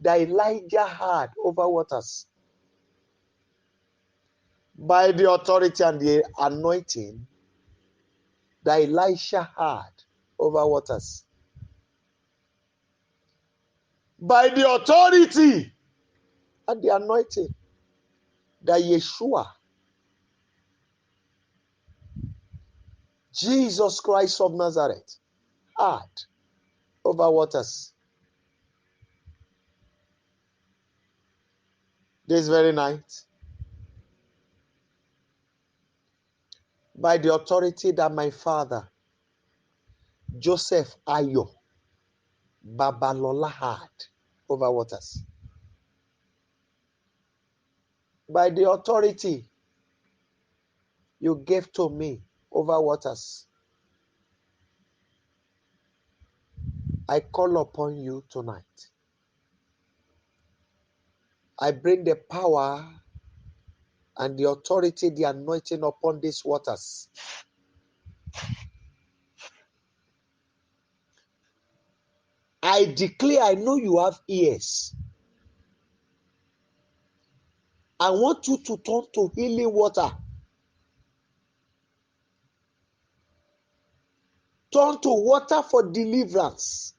that Elijah had over waters, by the authority and the anointing that Elisha had over waters, by the authority and the anointing that Yeshua, Jesus Christ of Nazareth, had over waters. This very night, by the authority that my father, Joseph Ayo Babalola, had over waters, by the authority you gave to me over waters, I call upon you tonight. I bring the power and the authority, the anointing upon these waters. I declare, I know you have ears. I want you to turn to healing water. Turn to water for deliverance.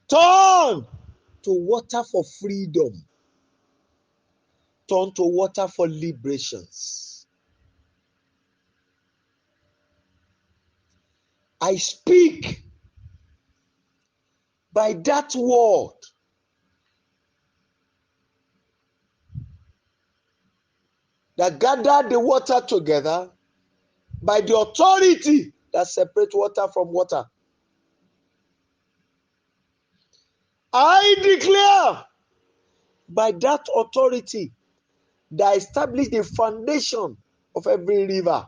Turn to water for freedom. Turn to water for liberations. I speak by that word that gathered the water together, by the authority that separates water from water. I declare by that authority that established the foundation of every river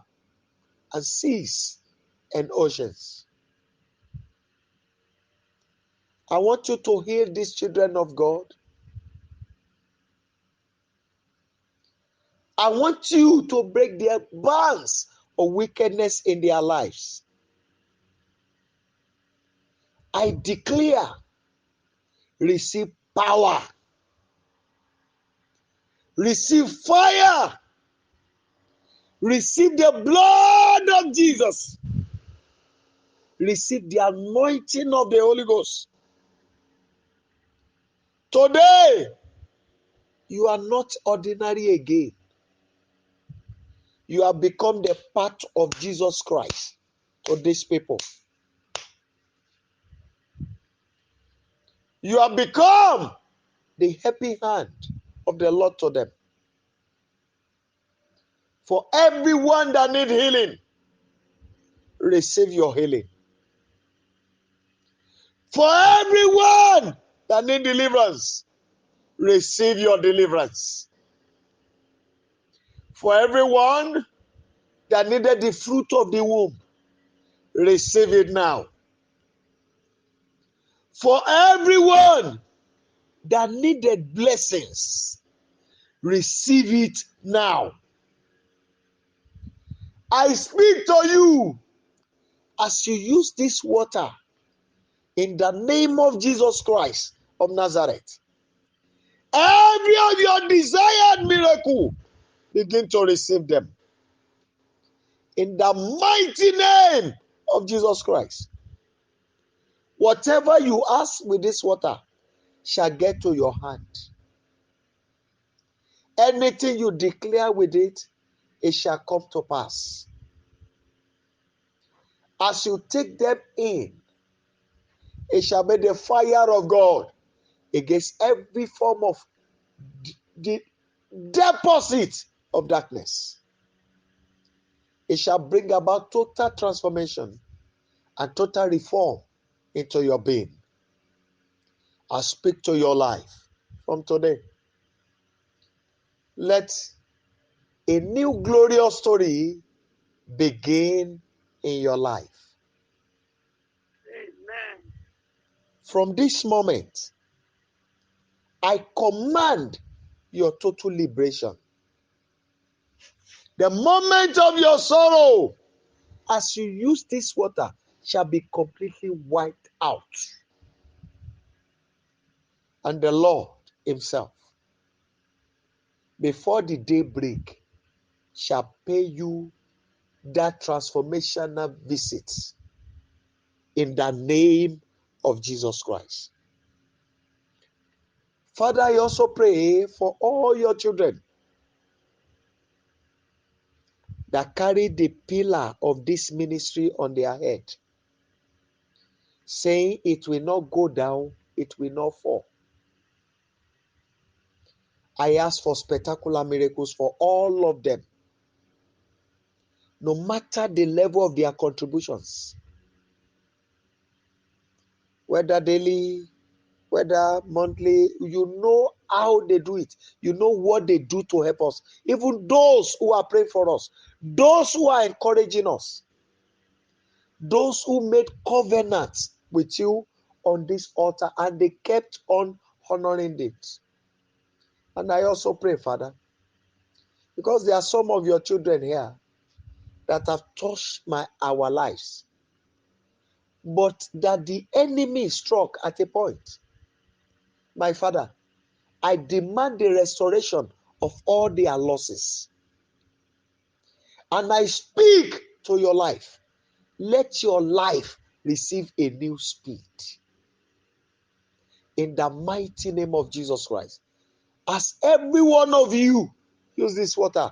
and seas and oceans. I want you to hear these children of God. I want you to break their bonds of wickedness in their lives. I declare, receive power, receive fire, receive the blood of Jesus, receive the anointing of the Holy Ghost. Today, you are not ordinary again. You have become the part of Jesus Christ to these people. You have become the helping hand of the Lord to them. For everyone that needs healing, receive your healing. For everyone that needs deliverance, receive your deliverance. For everyone that needed the fruit of the womb, receive it now. For everyone that needed blessings, receive it now. I speak to you as you use this water in the name of Jesus Christ of Nazareth. Every of your desired miracle, begin to receive them. In the mighty name of Jesus Christ. Whatever you ask with this water shall get to your hand. Anything you declare with it, it shall come to pass. As you take them in, it shall be the fire of God against every form of the deposit of darkness. It shall bring about total transformation and total reform into your being. I speak to your life from today. Let a new glorious story begin in your life. Amen. From this moment, I command your total liberation. The moment of your sorrow, as you use this water, shall be completely wiped out. And the Lord himself, before the day break, shall pay you that transformational visit in the name of Jesus Christ. Father, I also pray for all your children that carry the pillar of this ministry on their head, saying it will not go down, it will not fall. I ask for spectacular miracles for all of them, no matter the level of their contributions, whether daily, whether monthly. You know how they do it. You know what they do to help us. Even those who are praying for us, those who are encouraging us, those who made covenants with you on this altar and they kept on honoring it. And I also pray, Father, because there are some of your children here that have touched our lives, but that the enemy struck at a point. My Father, I demand the restoration of all their losses. And I speak to your life. Let your life receive a new speed. In the mighty name of Jesus Christ. As every one of you use this water.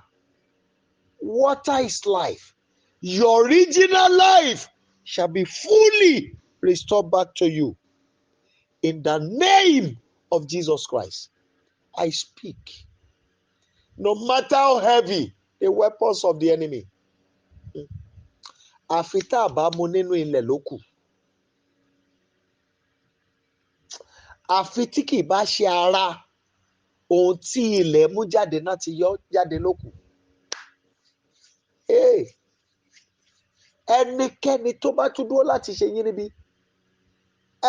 Water is life. Your original life shall be fully restored back to you. In the name of Jesus Christ, I speak. No matter how heavy the weapons of the enemy, àfi tá a bá mu nínú ilẹ̀ ló kù. Àfi tí kì í bá ṣe ara ohun tí ilẹ̀ mú jáde náà ti yọ jáde ló kù. Ẹnikẹ́ni tó bá tún dúró láti ṣe yín níbi,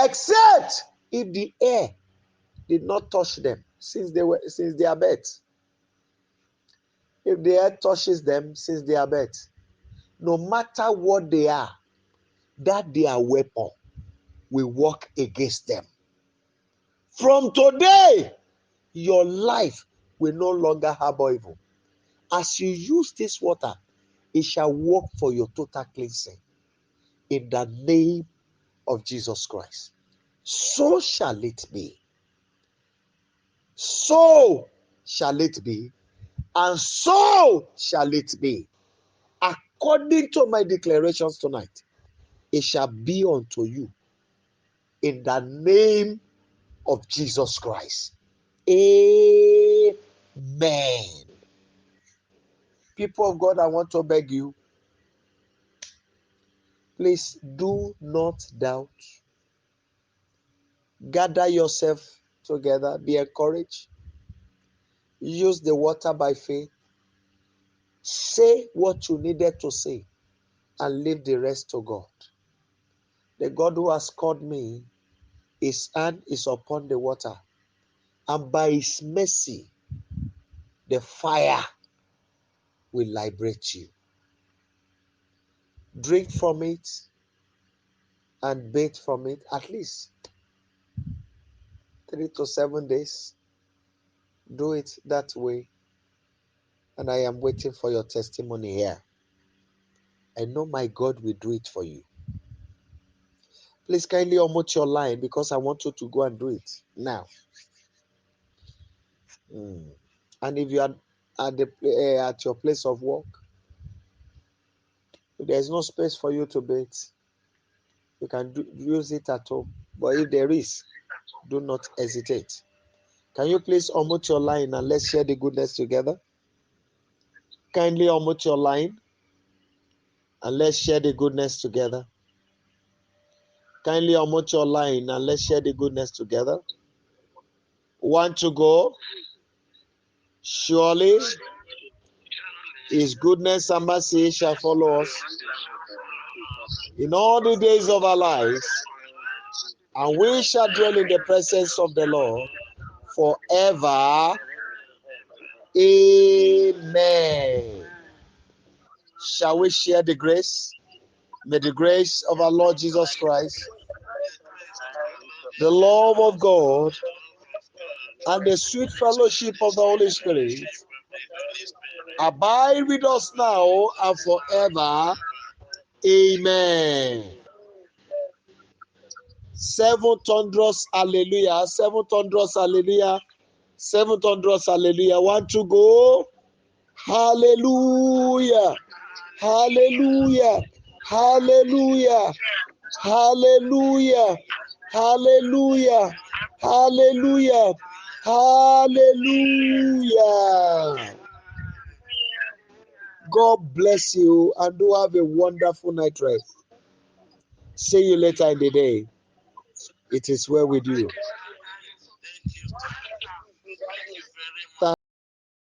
except if the air did not touch them since their birth. If the air touches them since their birth, no matter what they are, that their weapon will work against them. From today, your life will no longer harbor evil. As you use this water, it shall work for your total cleansing. In the name of Jesus Christ. So shall it be. So shall it be. And so shall it be. According to my declarations tonight, it shall be unto you. In the name of Jesus Christ. Amen. People of God, I want to beg you, please do not doubt. Gather yourself together. Be encouraged. Use the water by faith. Say what you needed to say and leave the rest to God. The God who has called me, his hand is upon the water, and by his mercy, the fire will liberate you. Drink from it and bathe from it at least 3 to 7 days. Do it that way. And I am waiting for your testimony here. I know my God will do it for you. Please kindly unmute your line because I want you to go and do it now. And if you are at your place of work, if there is no space for you to bathe, you can use it at home. But if there is, do not hesitate. Can you please unmute your line and let's share the goodness together? Kindly unmute your line and let's share the goodness together. Kindly unmute your line and let's share the goodness together. 1 to go. Surely his goodness and mercy shall follow us in all the days of our lives, and we shall dwell in the presence of the Lord forever. Amen. Shall we share the grace? May the grace of our Lord Jesus Christ, the love of God, and the sweet fellowship of the Holy Spirit abide with us now and forever. Amen. 7 thunders, hallelujah. 7 thunders, hallelujah. 7 thunders, hallelujah. 1 to go. Hallelujah. Hallelujah. Hallelujah. Hallelujah. Hallelujah. Hallelujah. Hallelujah. God bless you and do have a wonderful night rest. See you later in the day. It is well with you.